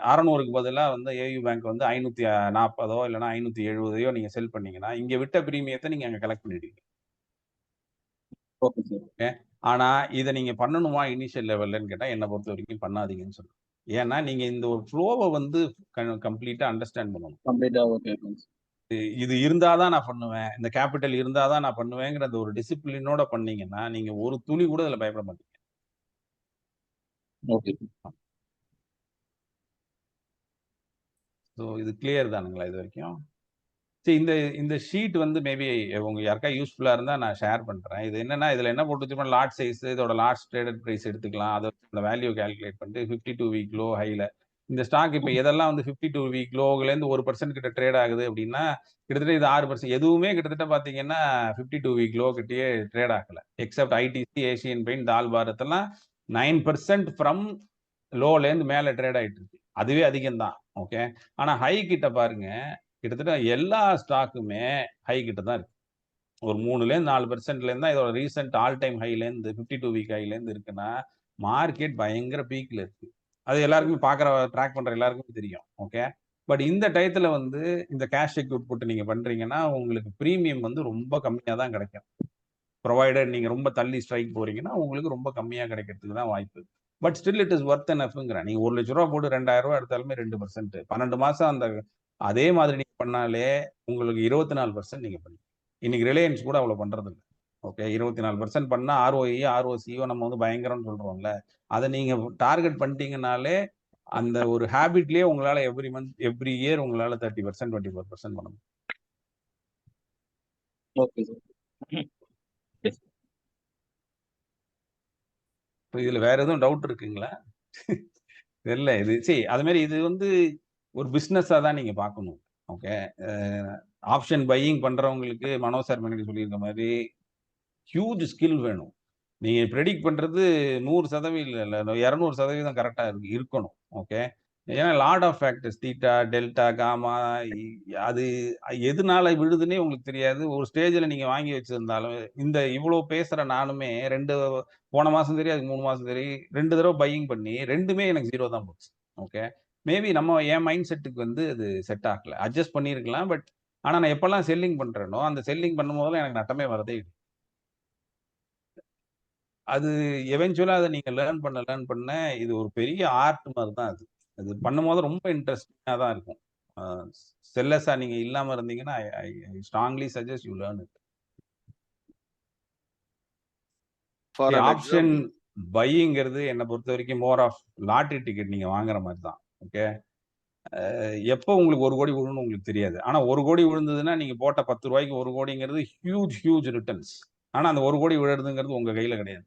600க்கு பதிலா வந்து ஏயு பேங்க் வந்து 540 இல்லன்னா 570 நீங்க செல் பண்ணீங்கன்னா, இங்க விட்ட பிரீமியத்த நீங்க அங்க கலெக்ட் பண்ணிடுவீங்க. Okay sir. ஓகே. ஆனா, இத நீங்க பண்ணணுமா இனிஷியல் லெவல்லன்னு கேட்டா, என்ன பொறுத்தவரைக்கும் பண்ணாதீங்கன்னு சொல்லுவேன். ஏன்னா, நீங்க இந்த ஒரு ஃப்ளோவ வந்து கம்ப்ளீட்டா அண்டர்ஸ்டாண்ட் பண்ணணும். கம்ப்ளீட்டா ஓகே. இது இருந்தா தான் நான் பண்ணுவேன். இந்த கேப்பிட்டல் இருந்தா தான் நான் பண்ணுவேங்கிற அந்த ஒரு டிசிப்ளினோட பண்ணீங்கன்னா, நீங்க ஒரு துளி கூட இதுல பயப்பட மாட்டீங்க. ஓகே. ஸோ இது கிளியர் தானுங்களா இதுவரைக்கும்? சரி இந்த இந்த ஷீட் வந்து மேபி உங்க யாருக்கா யூஸ்ஃபுல்லா இருந்தா நான் ஷேர் பண்றேன். இது என்னன்னா, இதுல என்ன போட்டு வச்சிருப்போம் லாட் சைஸ், இதோட லாஸ்ட் ட்ரேடட் பிரைஸ் எடுத்துக்கலாம். அத வச்சு அந்த வேல்யூ கால்குலேட் பண்ணிட்டு 52 வீக் லோ, ஹைல இந்த ஸ்டாக் இப்ப எதெல்லாம் வந்து 52 வீக் லோவுலேருந்து 1% கிட்ட ட்ரேட் ஆகுது அப்படின்னா, கிட்டத்தட்ட இது 6% எதுவுமே கிட்டத்தட்ட பார்த்தீங்கன்னா 52 வீக் லோ கிட்டயே ட்ரேட் ஆகல. எக்ஸெப்ட் ஐடிசி, ஏசியன் பெயிண்ட், தால் பாரத் எல்லாம் 9% ஃப்ரம் லோலேருந்து மேல ட்ரேட் ஆயிட்டு இருக்கு. அதுவே அதிகம் தான். ஓகே. ஆனா ஹை கிட்ட பாருங்க, கிட்டத்தட்ட எல்லா ஸ்டாக்குமே ஹை கிட்ட தான் இருக்கு. ஒரு 3லேருந்து 4%லேருந்து தான் இதோட ரீசென்ட் ஆல் டைம் ஹைலேருந்து 52 வீக் ஹைலேருந்து இருக்குன்னா, மார்க்கெட் பயங்கர பீக்ல இருக்கு. அது எல்லாருக்குமே ட்ராக் பண்ற எல்லாருக்குமே தெரியும். ஓகே. பட் இந்த டயத்துல வந்து இந்த கேஷ் செக்யூர் போட்டு நீங்க பண்றீங்கன்னா, உங்களுக்கு பிரீமியம் வந்து ரொம்ப கம்மியா தான் கிடைக்கும். புரொவைடட் நீங்க ரொம்ப தள்ளி ஸ்ட்ரைக் போறீங்கன்னா, உங்களுக்கு ரொம்ப கம்மியா கிடைக்கிறதுக்கு தான் வாய்ப்பு. But still it is worth எனஃப்ங்கிறேன். நீங்க ரூ. 1,00,000 போட்டு ரூ. 2,000 எடுத்தாலுமே 2%. 12 மாசம் அதே மாதிரி நீங்க பண்ணாலே உங்களுக்கு 24% நீங்க பண்ணலாம். இன்னைக்கு ரிலையன்ஸ் கூட அவ்வளவு பண்றதில்ல. ஓகே. 24% பண்ணா ஆர்ஓஇ, ஆர்ஓசியோ நம்ம வந்து பயங்கரம்னு சொல்றோம்ல. அத நீங்க டார்கெட் பண்ணிட்டீங்கனாலே, அந்த ஒரு ஹேபிட்லயே உங்களால எவ்ரி மந்த், எவ்ரி இயர் உங்களால 30%, 24% பண்ண முடியும். Okay sir. இப்ப இதுல வேற எதுவும் டவுட் இருக்குங்களா? தெரியல. அது மாரி இது வந்து ஒரு பிசினஸா தான் நீங்க பார்க்கணும். ஓகே. அ ஆப்ஷன் பையிங் பண்றவங்களுக்கு மனோஜ் சார் முன்னாடி சொல்லியிருக்க மாரி, ஹியூஜ் ஸ்கில் வேணும். நீங்க பிரெடிக்ட் பண்றது 100% இல்ல 200% கரெக்ட்டா இருக்கணும். ஓகே. ஏன்னா lot of factors theta, delta, gamma இ அது எதுனால விழுதுன்னே உங்களுக்கு தெரியாது. ஒரு ஸ்டேஜ்ல நீங்க வாங்கி வச்சிருந்தாலும், இந்த இவ்ளோ பேசுற நானுமே 2 போன மாசம் சரி, அதுக்கு 3 மாசம் சரி 2 தடவ பையிங் பண்ணி 2மே எனக்கு 0 தான் போச்சு. ஓகே. மேபி என் மைண்ட் செட்டுக்கு வந்து அது செட் ஆகல. அட்ஜஸ்ட் பண்ணியிருக்கலாம். ஆனா நான் எப்பல்லாம் செல்லிங் பண்றேனோ, அந்த செல்லிங் பண்ணும்போதெல்லாம் எனக்கு நட்டமே வரதே இல்ல. அது எவென்ச்சுவலா அத நீங்க லேர்ன் பண்ண இது ஒரு பெரிய ஆர்ட் மாரி தான் அது. அது பண்ணும்போது ரொம்ப இன்ட்ரஸ்டிங்கா தான் இருக்கும். அ செல்லர்ஸா நீங்க இல்லாம இருந்தீங்கன்னா, I I I strongly suggest you learn it. For an option example பையிங்கிறது என்ன பொறுத்தவரைக்கும் மோர் ஆஃப் லாட்டரி டிக்கெட் நீங்க வாங்குற மாரி தான். ஓகே. எப்போ உங்களுக்கு 1,00,00,000 விழும்னு உங்களுக்கு தெரியாது. ஆனா 1,00,00,000 விழுந்ததுன்னா, நீங்க போட்ட ரூ. 10க்கு 1,00,00,000ங்கிறது ஹியூஜ் ரிட்டர்ன்ஸ். ஆனா அந்த 1,00,00,000 விழுறதுங்கிறது உங்க கையில கிடையாது.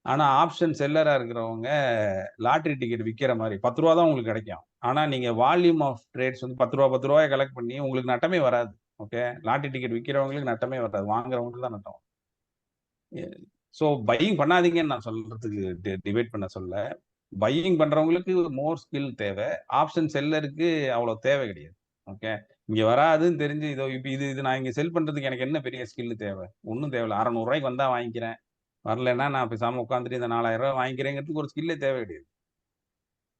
ஆனா ஆப்ஷன் செல்லரா இருக்கிறவங்க லாட்டரி டிக்கெட் விக்கிற மாரி ரூ. 10 தான் உங்களுக்கு கிடைக்கும். ஆனா நீங்க வால்யூம் ஆஃப் ட்ரேட்ஸ் வந்து ரூ. 10 கலெக்ட் பண்ணி உங்களுக்கு நட்டமே வராது. ஓகே. லாட்டரி டிக்கெட் விக்கிறவங்களுக்கு நட்டமே வராது. வாங்குறவங்களுக்கு தான் நட்டம். சோ பையிங் பண்ணாதீங்கன்னு நான் சொல்றதுக்கு டிபேட் பண்ண சொல்லல. பையிங் பண்றவங்களுக்கு மோர் ஸ்கில் தேவை. ஆப்ஷன் செல்லருக்கு அவ்வளவு தேவை கிடையாது. ஓகே. இங்க வராதுன்னு தெரிஞ்சு இதோ இப்ப இது நான் இங்க செல் பண்றதுக்கு எனக்கு என்ன பெரிய ஸ்கில் தேவை? ஒன்றும் தேவையில்ல. 600 ரூபாய்க்கு வந்தா வாங்கிக்கிறேன். வரலைன்னா நான் பேசாம உட்காந்துட்டு இந்த 4000 ரூபாய் வாங்கிக்கிறேங்கிறதுக்கு ஒரு ஸ்கில்லே தேவை கிடையாது.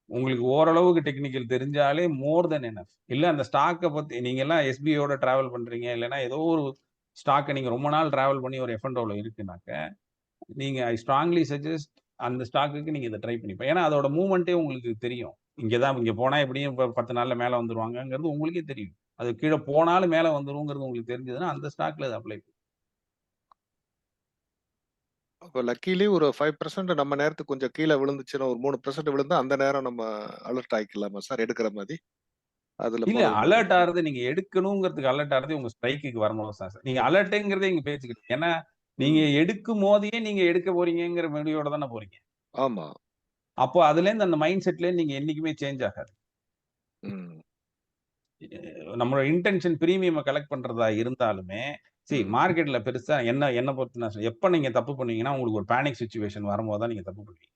உங்களுக்கு ஓரளவுக்கு டெக்னிக்கல் தெரிஞ்சாலே மோர் தென் எனஃப். இல்ல அந்த ஸ்டாக்கை பத்தி நீங்க எல்லாம் எஸ்பிஐயோட டிராவல் பண்றீங்க, இல்லைன்னா ஏதோ ஒரு ஸ்டாக்கை நீங்க ரொம்ப நாள் டிராவல் பண்ணி ஒரு எஃப்என்டோல இருக்குனாக்க நீங்க ஐ ஸ்ட்ராங்லி சஜஸ்ட் அந்த ஸ்டாக்குக்கு நீங்க இதை ட்ரை பண்ணிப்போம். ஏன்னா அதோட மூவ்மெண்ட்டே உங்களுக்கு தெரியும். இங்க போனா எப்படியும் இப்போ 10 நாள்ல மேல வந்துருவாங்கங்கிறது உங்களுக்கே தெரியும். அது கீழே போனாலும் மேல வந்துருங்கிறது உங்களுக்கு தெரிஞ்சதுன்னா அந்த ஸ்டாக்ல அதை அப்ளை. அப்போ லக்கிலி ஒரு 5% நம்ம நேரத்துக்கு கொஞ்சம் கீழே விழுந்துச்சுன்னா ஒரு 3% விழுந்தா அந்த நேரம் நம்ம அலர்ட் ஆகிக்கலாமா சார் எடுக்கிற மாதிரி? அதுல இல்ல அலர்ட் ஆறது நீங்க எடுக்கணுங்கிறதுக்கு அலர்ட் ஆறது உங்க ஸ்ட்ரைக்குக்கு வரணும் சார். நீங்க அலர்ட்டுங்கிறதே இங்க பேச்சுக்கிட்டு. ஏன்னா நீங்க எடுக்கும் போதே நீங்க எடுக்க போறீங்கிற முடிவோட தானே போறீங்க. ஆமா. அப்போ அதுல இருந்து அந்த மைண்ட் செட்ல நீங்க என்னைக்குமே சேஞ்ச் ஆகாது. நம்மளோட இன்டென்ஷன் பிரீமியம் கலெக்ட் பண்றதா இருந்தாலுமே மார்க்கெட்ல பெருசா என்ன பொறுத்து நான் எப்ப நீங்க தப்பு பண்ணீங்கன்னா உங்களுக்கு ஒரு பேனிக் சிச்சுவேஷன் வரும்போது தான் நீங்க தப்பு பண்ணுவீங்க.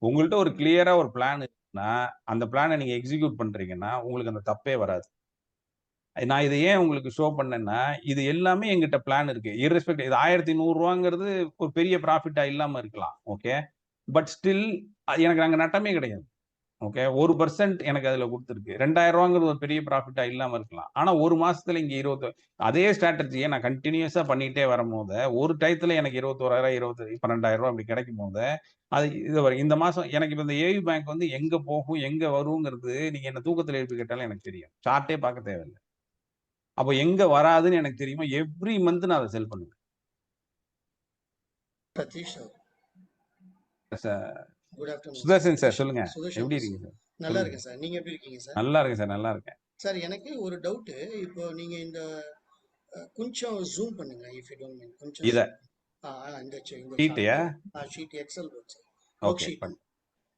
உங்கள்ட்ட ஒரு கிளியரா ஒரு பிளான் இருக்குன்னா அந்த பிளானை நீங்க எக்ஸிக்யூட் பண்றீங்கன்னா உங்களுக்கு அந்த தப்பே வராது. நான் இதை ஏன் உங்களுக்கு ஷோ பண்ணேன்னா இது எல்லாமே எங்கிட்ட பிளான் இருக்கு. இர்ரெஸ்பெக்ட் இது 1100 ரூபாங்கிறது ஒரு பெரிய ப்ராஃபிட்டா இல்லாம இருக்கலாம். ஓகே, பட் ஸ்டில் எனக்கு அங்க நட்டமே கிடையாது. ஓகே, 1% எனக்கு அதுல கொடுத்துருக்கு. 2000 ரூபாங்கிறது ஒரு பெரிய ப்ராஃபிட்டா இல்லாம இருக்கலாம். ஆனா ஒரு மாசத்துல இங்க 20 அதே ஸ்ட்ராட்டஜியை நான் கண்டினியூஸா பண்ணிட்டே வரும்போது ஒரு டயத்துல எனக்கு 21,000 12,000 ரூபாய் அப்படி கிடைக்கும் போது அது இந்த மாசம் எனக்கு இப்ப இந்த ஏவி பேங்க் வந்து எங்க போகும் எங்க வருங்கிறது நீங்க என்ன தூக்கத்துல எழுப்பி கேட்டாலும் எனக்கு தெரியும். சார்ட்டே பார்க்க தேவையில்லை. அப்போ எங்க வராதுன்னு எனக்கு தெரியுமா? எவ்ரி மந்த் நான் அதை செல் பண்ணுவேன். குட் ஆஃப்டர்நூன் சுதர்சன் சார் சொல்லுங்க. எப்படி இருக்கீங்க சார்? நல்லா இருக்கேன் சார். நீங்க எப்படி இருக்கீங்க சார்? நல்லா இருக்கேன் சார். நல்லா இருக்கேன் சார். எனக்கு ஒரு டவுட். இப்போ நீங்க இந்த கொஞ்சம் ஜூம் பண்ணுங்க இஃப் யூ டோன்ட் மைண்ட். கொஞ்சம் இத இந்த ஷீட்யா sheet excel work sir. Okay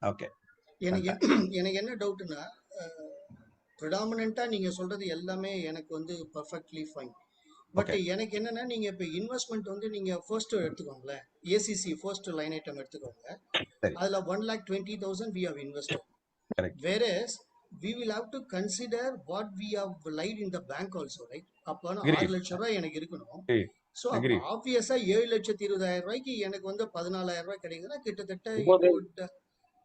okay. எனக்கு என்ன டவுட்னா ப்ரிடாமினன்ட்டா நீங்க சொல்றது எல்லாமே எனக்கு வந்து பர்ஃபெக்ட்லி ஃபைன். பட் எனக்கு என்னன்னா நீங்க இப்ப இன்வெஸ்ட்மெண்ட் வந்து நீங்க ஃபர்ஸ்ட் எடுத்துக்கோங்களேன். ஏசிசி ஃபர்ஸ்ட் லைன் ஐட்டம் எடுத்துக்கோங்க. அதுல 1,20,000 we have invested. Correct. Whereas we will have to consider what we have lied in the bank also, right? அப்ப 6 லட்சம் ரூபாய் எனக்கு இருக்கணும். சோ ஆப்வியஸா 7,20,000 ரூபாய்க்கு எனக்கு வந்து 14,000 ரூபாய் கிடைக்குதுன்னா கிட்டத்தட்ட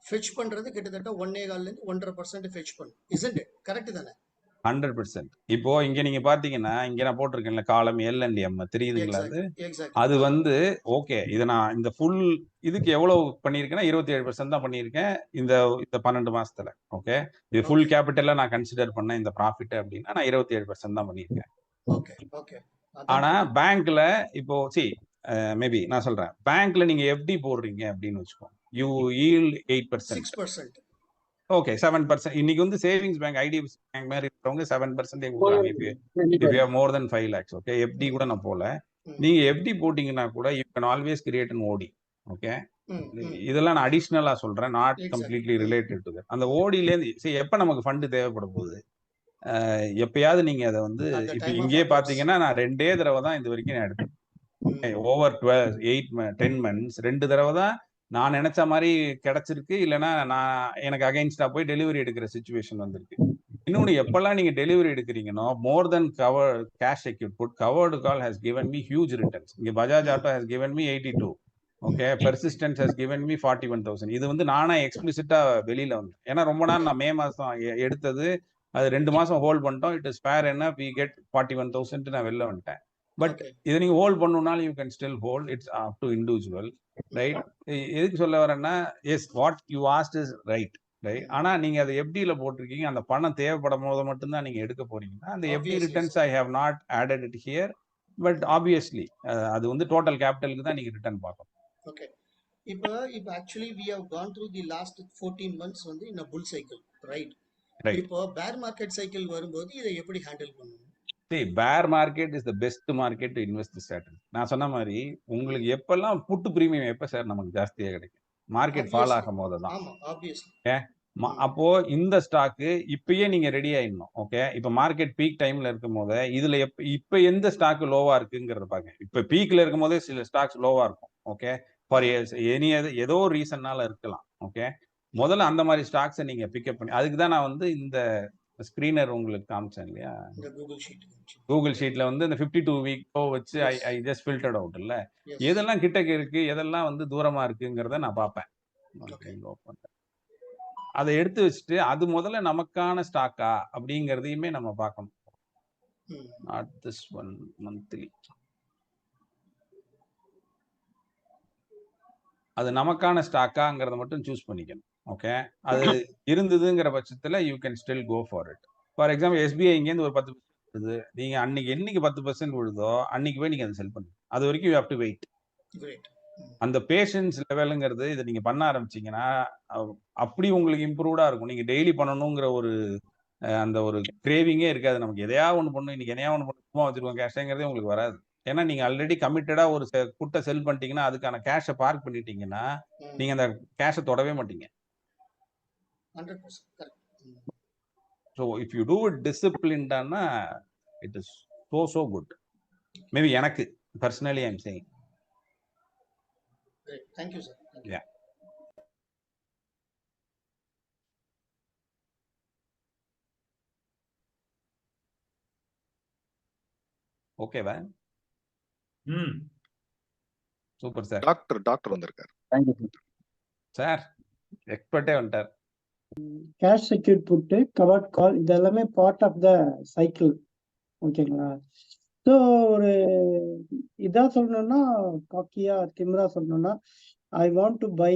ஃபெட்ச் பண்றது கிட்டத்தட்ட 1.25 ல இருந்து 1.5% ஃபெட்ச் பண்ணும். isn't it? கரெக்ட் தானே? 100%. இப்போ இங்க நீங்க பாத்தீங்கன்னா இங்க நான் போட்டிருக்கேன்ல காலம் L&M தெரியுதுங்களா? அது வந்து ஓகே. இதை நான் இந்த ஃபுல் இதுக்கு எவ்வளவு பண்ணியிருக்கேன்னா 27% தான் பண்ணியிருக்கேன் இந்த 12 மாசத்துல. ஓகே, இது ஃபுல் கேபிட்டலா நான் கன்சிடர் பண்ண இந்த ப்ராஃபிட் அப்படின்னா நான் 27% தான் பண்ணியிருக்கேன். ஆனா பேங்க்ல இப்போ மேபி நான் சொல்றேன், பேங்க்ல நீங்க எஃப்டி போடுறீங்க அப்படின்னு வச்சுக்கோங்க, யூ ஈல்ட் 8%. 6%. ஓகே, 7%. இன்னைக்கு வந்து சேவிங்ஸ் பேங்க் ஐடிஎஃப்சி பேங்க் மாதிரி இருக்கிறவங்க 7% கொடுக்குறாங்க. If you have more then 5 lakhs. Okay, FD கூட நான் போல. நீங்க எஃப்டி போட்டீங்கன்னா கூட you can always create an OD. Okay, இதெல்லாம் நான் அடிஷ்னலா சொல்றேன், not completely related to that. அந்த ஓடில இருந்து எப்ப நமக்கு ஃபண்ட் தேவைப்பட போகுது, எப்பயாவது நீங்க அதை வந்து இப்ப இங்கேயே பாத்தீங்கன்னா நான் 2 தடவை தான் இது வரைக்கும் நான் எடுத்தேன். ஓவர் 10 months 2 தடவை தான் நான் நினைச்ச மாதிரி கிடைச்சிருக்கு. இல்லைன்னா நான் எனக்கு அகைன்ஸ்டா போய் டெலிவரி எடுக்கிற சிச்சுவேஷன் வந்திருக்கு. இன்னொன்னு, எப்பெல்லாம் நீங்க டெலிவரி எடுக்கிறீங்கன்னா more then cover cash secure put covered call has given me huge returns. இங்க Bajaj Auto has given me 82. Okay, Persistence has given me 41,000. இது வந்து நானா எக்ஸ்பிளிசிட்டா வெளியில வந்தேன். ஏன்னா ரொம்ப நாள் நான் மே மாசம் எடுத்தது, அது 2 மாசம் ஹோல்ட் பண்ணிட்டோம். இட் இஸ் ஃபேர் என்ன வி கெட் 41,000 நான் வெளில வந்துட்டேன். பட் இதை நீங்க ஹோல்ட் பண்ணணும்னாலும் you can still hold. It's up to individual, right? எதுக்கு சொல்ல வரேன்னா, yes what you asked is right, right? ஆனா நீங்க அதை எஃப்டில போட்டிருக்கீங்க, அந்த பணம் தேவைப்படும் போது மட்டும்தான் நீங்க எடுக்க போறீங்கன்னா அந்த FD returns I have not added it here. But obviously அது வந்து டோட்டல் கேபிட்டலுக்கு தான் நீங்க ரிட்டர்ன் பார்க்கணும். ஓகே, இப்போ actually we have gone through the last 14 months வந்து in a bull cycle, right? இப்போ பேர் மார்க்கெட் சைக்கிள் வரும்போது இதை எப்படி ஹேண்டில் பண்ணணும்? பேர் market is the best market to invest strategy. நான் சொன்ன மாதிரி உங்களுக்கு எப்பெல்லாம் புட்டு பிரீமியம் எப்ப சார் நமக்கு ஜாஸ்தியா கிடைக்கும்? மார்க்கெட் ஃபால் ஆகும் போது தான். அப்போ இந்த ஸ்டாக்கு இப்பயே நீங்க ரெடி ஆயிடணும். ஓகே, இப்ப மார்க்கெட் பீக் டைம்ல இருக்கும் போது இதுல இப்ப எந்த ஸ்டாக் லோவா இருக்குங்கிறத பாருங்க. இப்ப பீக்ல இருக்கும் போதே சில ஸ்டாக்ஸ் லோவா இருக்கும். ஓகே, ஃபார் எனி ஏதோ ரீசன்னால இருக்கலாம். ஓகே, முதல்ல அந்த மாதிரி ஸ்டாக்ஸை நீங்க பிக்கப் பண்ணி, அதுக்கு தான் நான் வந்து இந்த ஸ்க்ரீனர் உங்களுக்கு காமிச்சேன் இல்லையா? இந்த கூகுள் ஷீட். கூகுள் ஷீட்ல வந்து அந்த 52 வீக் வச்சு Yes. I just filtered out இல்ல. Yes. எதெல்லாம் கிட்டக்க இருக்கு, எதெல்லாம் வந்து தூரமா இருக்குங்கிறத நான் பார்ப்பேன். Okay. அதை எடுத்து வச்சுட்டு அது முதல்ல நமக்கான ஸ்டாக்கா அப்படிங்கிறதையுமே நம்ம பார்க்கணும். Not this one monthly. அது நமக்கான ஸ்டாக்காங்கிறத மட்டும் சூஸ் பண்ணிக்கணும். ஓகே, அது இருந்ததுங்கிற பட்சத்தில் you can still go for it. For example SBI இங்கேருந்து ஒரு 10% விழுது, நீங்க அன்னைக்கு என்னைக்கு 10% விழுதோ அன்னைக்கு போய் நீங்க அதை செல் பண்ணுங்க. அது வரைக்கும் யூ ஹேவ் டு வெயிட். அந்த பேஷன்ஸ் லெவலுங்கிறது இதை நீங்க பண்ண ஆரம்பிச்சீங்கன்னா அப்படி உங்களுக்கு இம்ப்ரூவ்டா இருக்கும். நீங்க டெய்லி பண்ணணுங்கிற ஒரு அந்த ஒரு கிரேவிங்கே இருக்காது. நமக்கு எதையா ஒன்று பண்ணும், இன்னைக்கு எதையா ஒன்று பண்ணு, சும்மா வச்சிருக்கோம் கேஷங்கிறதே உங்களுக்கு வராது. ஏன்னா நீங்க ஆல்ரெடி கமிட்டடா ஒரு புட்டை செல் பண்ணிட்டீங்கன்னா, அதுக்கான கேஷை பார்க் பண்ணிட்டீங்கன்னா நீங்க அந்த கேஷை தொடவே மாட்டீங்க. 100% correct. So if you do it டிசிப்ளின்டானா it is so good. Maybe எனக்கு personally I am saying. Great. Thank you, sir. Thank you. Yeah. ஓகேவா? Super sir. டாக்டர் வந்திருக்காரு. Thank you sir. சார் எக்ஸ்பர்ட்டே வந்துட்டார். Cash secured put, covered call, இது எல்லாமே part of the cycle. ஓகேங்களா? So ஒரு இதாக சொல்லணும்னா, காக்கியா திம்ரா சொல்லணும்னா, I want to buy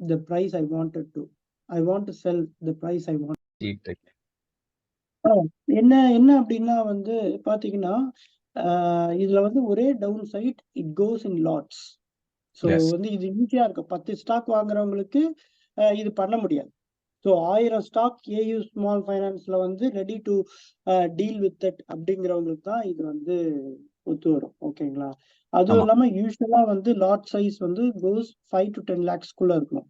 the price I wanted to, I want to sell the price I want. என்ன அப்படின்னா வந்து பார்த்தீங்கன்னா, இதுல வந்து ஒரே downside, it goes in lots. So வந்து இது ஈஸியா இருக்கு. 10 ஸ்டாக் வாங்குறவங்களுக்கு இது பண்ண முடியாது. ஸோ 1000 ஸ்டாக் ஏயு ஸ்மால் ஃபைனான்ஸ்ல வந்து ready to deal with that அப்படிங்கிறவங்களுக்கு தான் இது வந்து ஒத்து வரும். ஓகேங்களா? அதுவும் இல்லாம யூஸ்வலா வந்து லாட் சைஸ் வந்து கோஸ் 5 to 10 lakhsக்குள்ள இருக்கணும்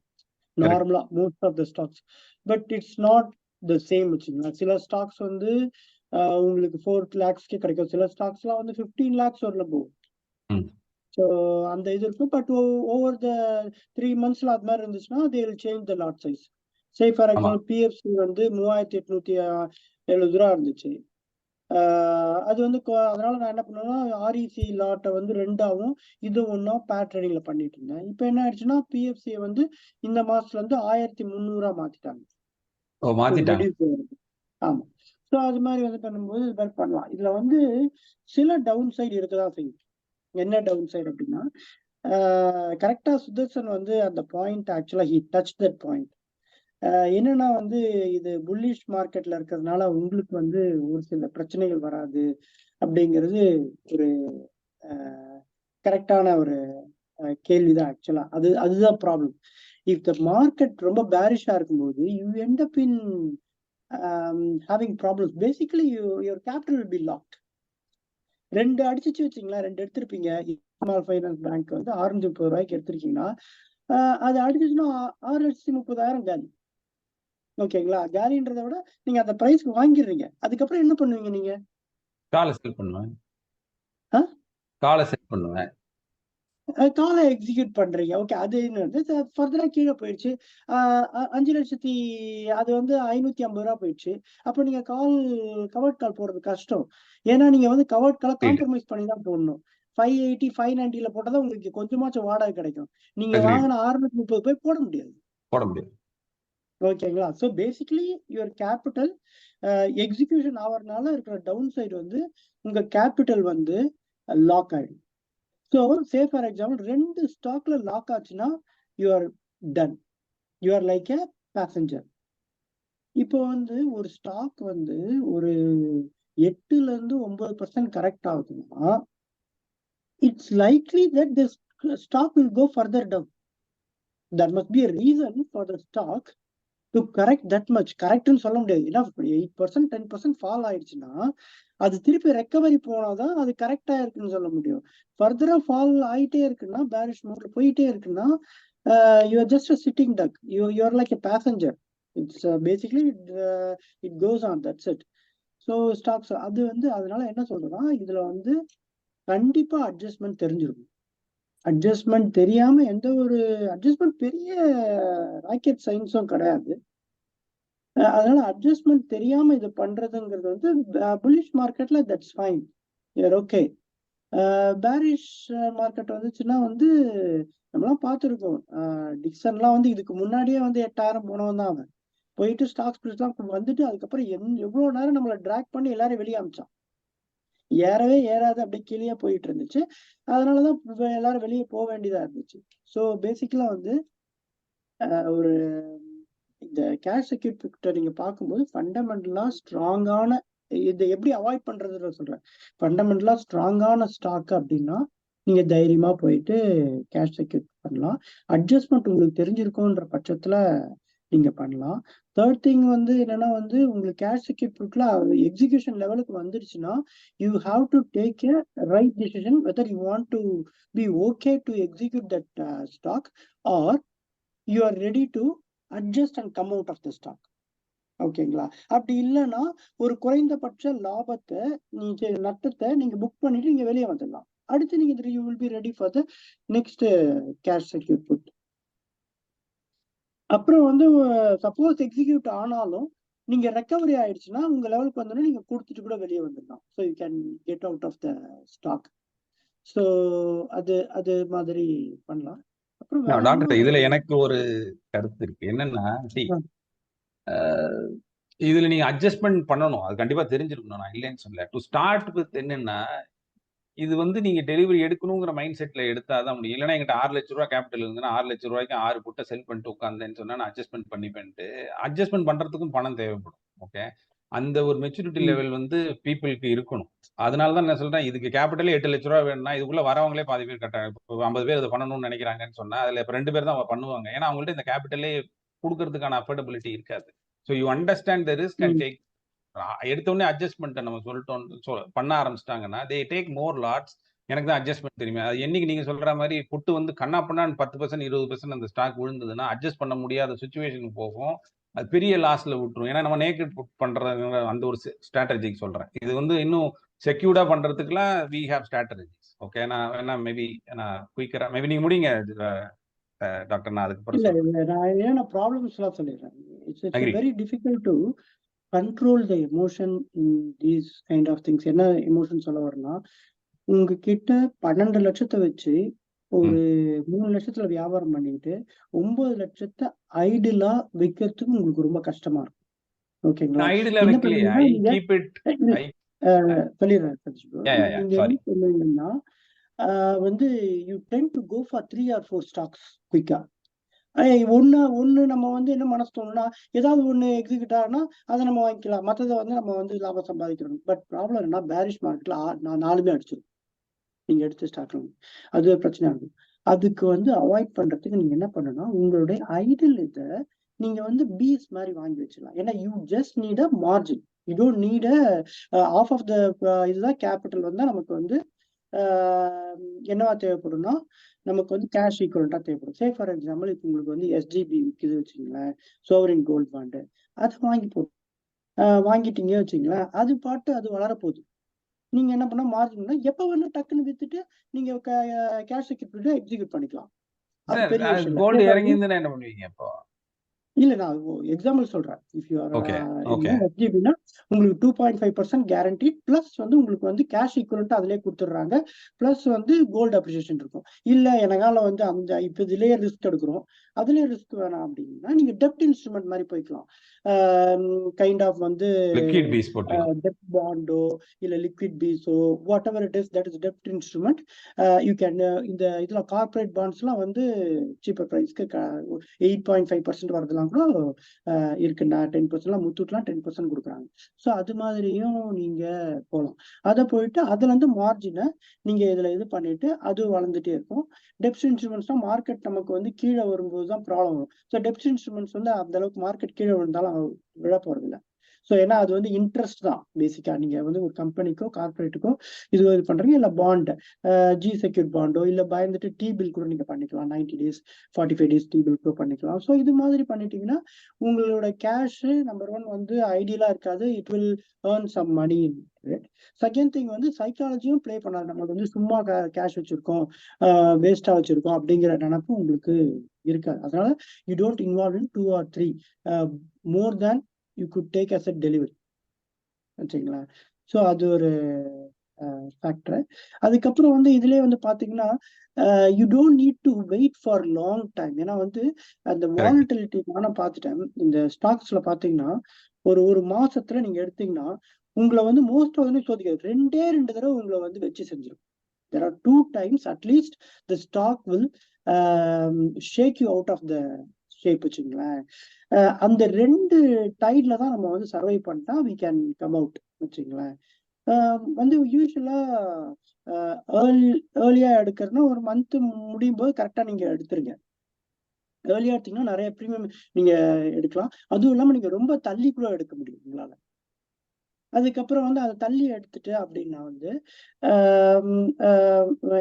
நார்மலா most of the stocks. But it's not the same வச்சுங்களா. சில ஸ்டாக்ஸ் வந்து உங்களுக்கு 4 lakhsக்கே கிடைக்கும். சில ஸ்டாக்ஸ்லாம் வந்து 15 lakhs வரல போகும். ஸோ அந்த இது இருக்கும். பட் ஓவர் த 3 monthsல அது மாதிரி இருந்துச்சுன்னா they will change the lot size. Say for example PFC வந்து 3870 இருந்துச்சு. அது வந்து அதனால நான் என்ன பண்ணுவேன்னா, ஆர்இசி லாட்டை வந்து 2ஆவும் இது ஒன்றும் பேட் ட்ரேடிங்ல பண்ணிட்டு இருந்தேன். இப்போ என்ன ஆயிடுச்சுன்னா, பிஎஃப்சியை வந்து இந்த மாசத்துல இருந்து 1300 மாத்திட்டாங்க. ஆமா. ஸோ அது மாதிரி வந்து பண்ணும்போது இது மாதிரி பண்ணலாம். இதுல வந்து சில டவுன் சைடு இருக்கதான் செய்யும். என்ன டவுன் சைடு அப்படின்னா, கரெக்டா சுதர்சன் வந்து அந்த பாயிண்ட் ஆக்சுவலா ஹி டச் தட் பாயிண்ட். என்னன்னா வந்து இது புல்லிஷ் மார்க்கெட்ல இருக்கிறதுனால உங்களுக்கு வந்து ஒரு சில பிரச்சனைகள் வராது அப்படிங்கிறது ஒரு கரெக்டான ஒரு கேள்விதான் ஆக்சுவலா. அதுதான் ப்ராப்ளம். இஃப் த மார்க்கெட் ரொம்ப பேரிஷா இருக்கும்போது you end up in having problems. Basically your capital will be locked. 2 அடிச்சிச்சு வச்சிங்களா, 2 எடுத்திருப்பீங்க. ஸ்மால் ஃபைனான்ஸ் பேங்க் வந்து 630 ரூபாய்க்கு எடுத்திருக்கீங்கன்னா அது அடிச்சிச்சுன்னா 6,30,000 காலி. ஓகேங்களா? காலின்றதை விட நீங்க அந்த பிரைஸ்க்கு வாங்கிடுறீங்க. அதுக்கப்புறம் என்ன பண்ணுவீங்க நீங்க? காலை செல் பண்ணுவேன். காலை எக்ஸிக்யூட் பண்றீங்க. ஓகே, அது என்ன ஃபர்தரா கீழே போயிடுச்சு. 5 லட்சத்தி அது வந்து 550 ரூபா போயிடுச்சு. அப்போ நீங்க கவர்ட் கால் போடுறது கஷ்டம். ஏன்னா நீங்க வந்து கவர்ட் காலை காம்ப்ரமைஸ் பண்ணி தான் போடணும். 580 590ல போட்டா உங்களுக்கு கொஞ்சமாச்சும் வாடகை கிடைக்கும். நீங்க வாங்கின 630 போய் போட முடியாது. ஓகேங்களா? So basically your capital execution ஆவறதுனால இருக்கிற டவுன் சைடு வந்து உங்க கேபிட்டல் வந்து லாக் ஆயிடும். ஸோ சே ஃபார் எக்ஸாம்பிள் 2 ஸ்டாக்ல லாக் ஆச்சுன்னா you are done. You are like a passenger. இப்போ வந்து ஒரு ஸ்டாக் வந்து ஒரு 8-9% கரெக்ட் ஆகுதுன்னா it's likely that this stock will go further down. That must be a reason for the stock to correct that much. கரெக்ட்னு சொல்ல முடியாது. ஏன்னா 8% 10% ஃபால் ஆயிடுச்சுன்னா அது திருப்பி ரெக்கவரி போனாதான் அது கரெக்டா இருக்குன்னு சொல்ல முடியும். ஃபர்தரா ஃபால் ஆயிட்டே இருக்குன்னா, பேரிஷ் மோட்ல போயிட்டே இருக்குன்னா you are just a sitting duck. You are like a passenger. It's basically it goes on. That's it. So stocks அது வந்து அதனால என்ன சொல்றேன்னா, இதுல வந்து கண்டிப்பா அட்ஜஸ்ட்மெண்ட் தெரிஞ்சிருக்கும். அட்ஜஸ்ட்மெண்ட் தெரியாம எந்த ஒரு அட்ஜஸ்ட்மெண்ட் பெரிய ராக்கெட் சயின்ஸும் கிடையாது. அதனால அட்ஜஸ்ட்மெண்ட் தெரியாம இது பண்றதுங்கிறது வந்து புல்லிஷ் மார்க்கெட்ல that's fine, you're okay. Bearish market வந்துச்சுன்னா வந்து நம்மளாம் பார்த்துருக்கோம். டிக்சன்லாம் வந்து இதுக்கு முன்னாடியே வந்து 8,000 போனவன் தான் அவன். போயிட்டு ஸ்டாக் ஸ்பிளிட்லாம் வந்துட்டு அதுக்கப்புறம் எவ்வளவு நேரம் நம்மளை ட்ராக் பண்ணி எல்லாரும் வெளியே அமிச்சான். ஏறவே ஏறாது, அப்படியே கீழே போயிட்டு இருந்துச்சு. அதனாலதான் எல்லாரும் வெளியே போக வேண்டியதா இருந்துச்சு. ஸோ பேசிக்கலா வந்து ஒரு இந்த கேஷ் செக்யூரிட்டி நீங்க பார்க்கும்போது ஃபண்டமெண்டலா ஸ்ட்ராங்கான, இதை எப்படி அவாய்ட் பண்றதுன்னு சொல்றேன். ஃபண்டமெண்டலா ஸ்ட்ராங்கான ஸ்டாக் அப்படின்னா நீங்க தைரியமா போயிட்டு கேஷ் செக்யூரிட்டி பண்ணலாம். அட்ஜஸ்ட்மெண்ட் உங்களுக்கு தெரிஞ்சிருக்கும்ன்ற பட்சத்துல நீங்க பண்ணலாம். தேர்ட் திங் வந்து என்னன்னா வந்து உங்களுக்கு கேஷ் செக்யூரிட்டில எக்ஸிகியூஷன் லெவலுக்கு வந்துருச்சுன்னா you have to take a right decision whether you want to be okay to execute that stock or you are ready to adjust and come out of the stock. ஓகேங்களா? அப்படி இல்லைன்னா ஒரு குறைந்தபட்ச லாபத்தை நட்டத்தை நீங்க book பண்ணிட்டு நீங்க வெளியே வந்துடலாம். அடுத்து நீங்க you will be ready for the next cash secure put. அப்புறம் வந்து சப்போஸ் எக்ஸிக்யூட் ஆனாலும் நீங்க ரெக்கவரி ஆயிடுச்சுன்னா உங்க லெவலுக்கு வந்தோன்னா நீங்க கொடுத்துட்டு கூட வெளியே வந்துடலாம். So you can get out of the stock. So அது அது மாதிரி பண்ணலாம். அப்புறம் டாக்டர் இதுல எனக்கு ஒரு கருத்து இருக்கு. என்னன்னா இதுல நீங்க அட்ஜஸ்ட்மெண்ட் பண்ணணும், அது கண்டிப்பா தெரிஞ்சிருக்கணும், நான் இல்லைன்னு சொல்லல. டு ஸ்டார்ட் வித் என்னன்னா இது வந்து நீங்க டெலிவரி எடுக்கணுங்கிற மைண்ட் செட்ல எடுத்தாதான் முடியும். இல்லைன்னா எங்கிட்ட 6 லட்ச ரூபா கேபிட்டல் இருந்ததுன்னா 6 லட்ச ரூபாய்க்கு 6 புட்டை செல் பண்ணிட்டு உட்காந்தேன்னு சொன்னா நான் அட்ஜஸ்ட்மெண்ட் பண்ணிப்பேன்ட்டு அட்ஜஸ்ட்மெண்ட் பண்றதுக்கும் பணம் தேவைப்படும். ஓகே, அந்த ஒரு மெச்சூரிட்டி லெவல் வந்து பீப்புளுக்கு இருக்கணும். அதனாலதான் நான் சொல்றேன், இதுக்கு கேபிட்டலே 8 லட்ச ரூபா வேணும்னா இதுக்குள்ள வரவங்களே பாதி பேர் கட்டாங்க. இப்போ 50 பேர் இதை பண்ணணும்னு நினைக்கிறாங்கன்னு சொன்னா அதுல இப்ப 2 பேர் தான் பண்ணுவாங்க. ஏன்னா அவங்கள்ட்ட இந்த கேபிட்டலே கொடுக்கறதுக்கான அஃபோர்டபிலிட்டி இருக்காது. So you understand the risk and take. எடுத்தோடனே அட்ஜஸ்ட்மெண்ட் நம்ம சொல்லிட்டோம் பண்ண ஆரம்பிச்சிட்டாங்கன்னா தே டேக் மோர் லாட்ஸ். எனக்கு தான் அட்ஜஸ்ட்மெண்ட் தெரியுமே. அது என்னைக்கு நீங்க சொல்ற மாதிரி புட்டு வந்து கண்ணா பண்ணான்னு 10% 20% அந்த ஸ்டாக் விழுந்ததுன்னா அட்ஜஸ்ட் பண்ண முடியாத சுச்சுவேஷனுக்கு போகும். அது பெரிய லாஸ்ல விட்டுரும். ஏன்னா நம்ம நேக்கட் புட் பண்றது அந்த ஒரு ஸ்ட்ராட்டஜிக்கு சொல்றேன். இது வந்து இன்னும் செக்யூர்டா பண்றதுக்குலாம் வி ஹேவ் ஸ்ட்ராட்டஜிஸ். ஓகே, நான் வேணா மேபி நான் குயிக்கரா மேபி நீங்க முடிங்க டாக்டர். நான் அதுக்கு நான் ப்ராப்ளம்ஸ் எல்லாம் சொல்லிடுறேன். It's very difficult to control the emotion in these kind of things. என்ன எமோஷன் சொல்ல வரேன்னா, உங்ககிட்ட 12 லட்சத்தை வச்சு ஒரு 3 லட்சத்துல வியாபாரம் பண்ணிட்டு 9 லட்சத்தை ஐடிலா வைக்கிறதுக்கு உங்களுக்கு ரொம்ப கஷ்டமா இருக்கும். ஓகேங்களா? என்ன பண்ணுவீங்கன்னா சொல்லிடுறேன். நீங்க என்ன பண்ணுவீங்கன்னா வந்து you tend to go for 3 or 4 stocks குயிக்கா. ஒண்ணு நம்ம வந்து என்ன மனசு தோணும்னா ஏதாவது ஒண்ணு எக்ஸிக்யூட் ஆகுனா அதை நம்ம வாங்கிக்கலாம், மற்றதை வந்து நம்ம வந்து லாபம் சம்பாதிக்கிறோம். பட் ப்ராப்ளம் என்ன, பேரிஷ் மார்க்கெட்ல நான் 4மே அடிச்சிடும் நீங்க எடுத்து ஸ்டாக்ல. அது பிரச்சனை ஆகும். அதுக்கு வந்து அவாய்ட் பண்றதுக்கு நீங்க என்ன பண்ணணும்னா உங்களுடைய ஐடில் இதை நீங்க வந்து பீஸ் மாதிரி வாங்கி வச்சிடலாம். ஏன்னா you just need a margin, you don't need of of the இதுதான் கேபிட்டல் வந்தா நமக்கு வந்து என்னவா தேவைப்படும்னா நமக்கு வந்து கேஷ் ஈக்குவலண்டா தேவைப்படும். சே ஃபார் எக்ஸாம்பிள் இப்போ உங்களுக்கு வந்து எஸ்ஜிபி விற்குது வச்சுங்களேன், சோவரின் கோல்ட் பாண்டு, அதை வாங்கிட்டீங்க வச்சுங்களேன், அது பாட்டு அது வளரப்போகுது. நீங்க என்ன பண்ண மார்ஜின்னா எப்ப வேணா டக்குன்னு வித்துட்டு நீங்க கேஷ் செக்யூரிட்டி எக்ஸிக்யூட் பண்ணிக்கலாம். அது பெரிய விஷயம் கோல்ட் இறங்கிருந்தா என்ன பண்ணுவீங்க அப்போ? இல்ல, நான் எக்ஸாம்பிள் சொல்றேன். இஃப் யூ ஆர் எஸ்ஜிபினா உங்களுக்கு 2.5% கேரண்டி பிளஸ் வந்து உங்களுக்கு வந்து கேஷ் ஈக்குவலண்ட் அதிலே கொடுத்துடுறாங்க. பிளஸ் வந்து கோல்டு அப்ரிசியேஷன் இருக்கும். இல்ல எனக்கால வந்து அந்த இப்ப இதுலயே ரிஸ்க் எடுக்கிறோம், அதுலயே ரிஸ்க் வேணாம் அப்படின்னா நீங்க டெப்ட் இன்ஸ்ட்ருமெண்ட் மாதிரி போய்க்கலாம். கைண்ட் ஆஃப் வந்து டெப்ட் பாண்டோ இல்ல லிக்விட் பீஸோ whatever it is, that is டெப்ட் இன்ஸ்ட்ருமெண்ட். யூ கேன் இந்த இதுல கார்பரேட் பாண்ட்ஸ் எல்லாம் வந்து சீப்பர் பிரைஸ்க்கு 8.5% வரதுலாம் கூட இருக்குண்ணா. 10% முத்தூட்லாம் 10% கொடுக்குறாங்க. ஸோ அது மாதிரியும் நீங்க போகலாம். அதை போயிட்டு அதுல இருந்து மார்ஜினை நீங்க இதுல இது பண்ணிட்டு அது வளர்ந்துட்டே இருக்கும். டெப்ட் இன்ஸ்ட்ருமெண்ட்ஸ்னா மார்க்கெட் நமக்கு வந்து கீழே வரும்போது தான் ப்ராப்ளம் வரும். ஸோ டெப்ட் இன்ஸ்ட்ருமெண்ட்ஸ் வந்து அந்த அளவுக்கு மார்க்கெட் கீழே விழுந்தாலும் விழ போறது இல்லை. ஸோ ஏன்னா அது வந்து இன்ட்ரெஸ்ட் தான் பேசிக்கா. நீங்க வந்து ஒரு கம்பெனிக்கோ கார்பரேட்டுக்கோ இது பண்றீங்க, இல்ல பாண்ட் ஜி செக்யூர் பாண்டோ இல்ல பயந்துட்டு டி பில் கூட நீங்க பண்ணிக்கலாம். 90 days 45 days டி பில் கூட பண்ணிக்கலாம். ஸோ இது மாதிரி பண்ணிட்டீங்கன்னா உங்களோட கேஷ் நம்பர் 1 வந்து ஐடியலா இருக்காது, it will earn some money. Second thing வந்து சைக்காலஜியும் பிளே பண்ணாது. நம்மளுக்கு வந்து சும்மா கேஷ் வச்சிருக்கோம் வேஸ்டா வச்சிருக்கோம் அப்படிங்கிற நினைப்பு உங்களுக்கு இருக்காது. அதனால you don't involve in 2 or 3 more than you could take as a delivery. வச்சுங்களா. ஸோ அது ஒரு ஃபேக்டர். அதுக்கப்புறம் வந்து இதுலயே வந்து பாத்தீங்கன்னா you don't need to wait for long time. ஏன்னா வந்து அந்த வாலட்டிலிட்டி நானும் பார்த்துட்டேன். இந்த ஸ்டாக்ஸ்ல பாத்தீங்கன்னா ஒரு மாசத்துல நீங்க எடுத்தீங்கன்னா உங்களை வந்து மோஸ்ட் ஆஃப் சோதிக்காது. 2 தடவை உங்களை வந்து வச்சு செஞ்சிடும். There are 2 times at least the stock will shake you out of the shape. வச்சுங்களேன். அந்த 2 டைட்ல தான் நம்ம வந்து சர்வை பண்ணிட்டா we can come out. வச்சுங்களேன். வந்து யூஸ்வலா ஏர்லியா எடுக்கிறதுனா ஒரு மந்த் முடியும் போது கரெக்டா நீங்க எடுத்துருங்க. ஏர்லியா எடுத்தீங்கன்னா நிறைய ப்ரீமியம் நீங்க எடுக்கலாம். அதுவும் இல்லாம நீங்க ரொம்ப தள்ளி கூட எடுக்க முடியும் உங்களால. அதுக்கப்புறம் வந்து அதை தள்ளி எடுத்துட்டு அப்படின்னா வந்து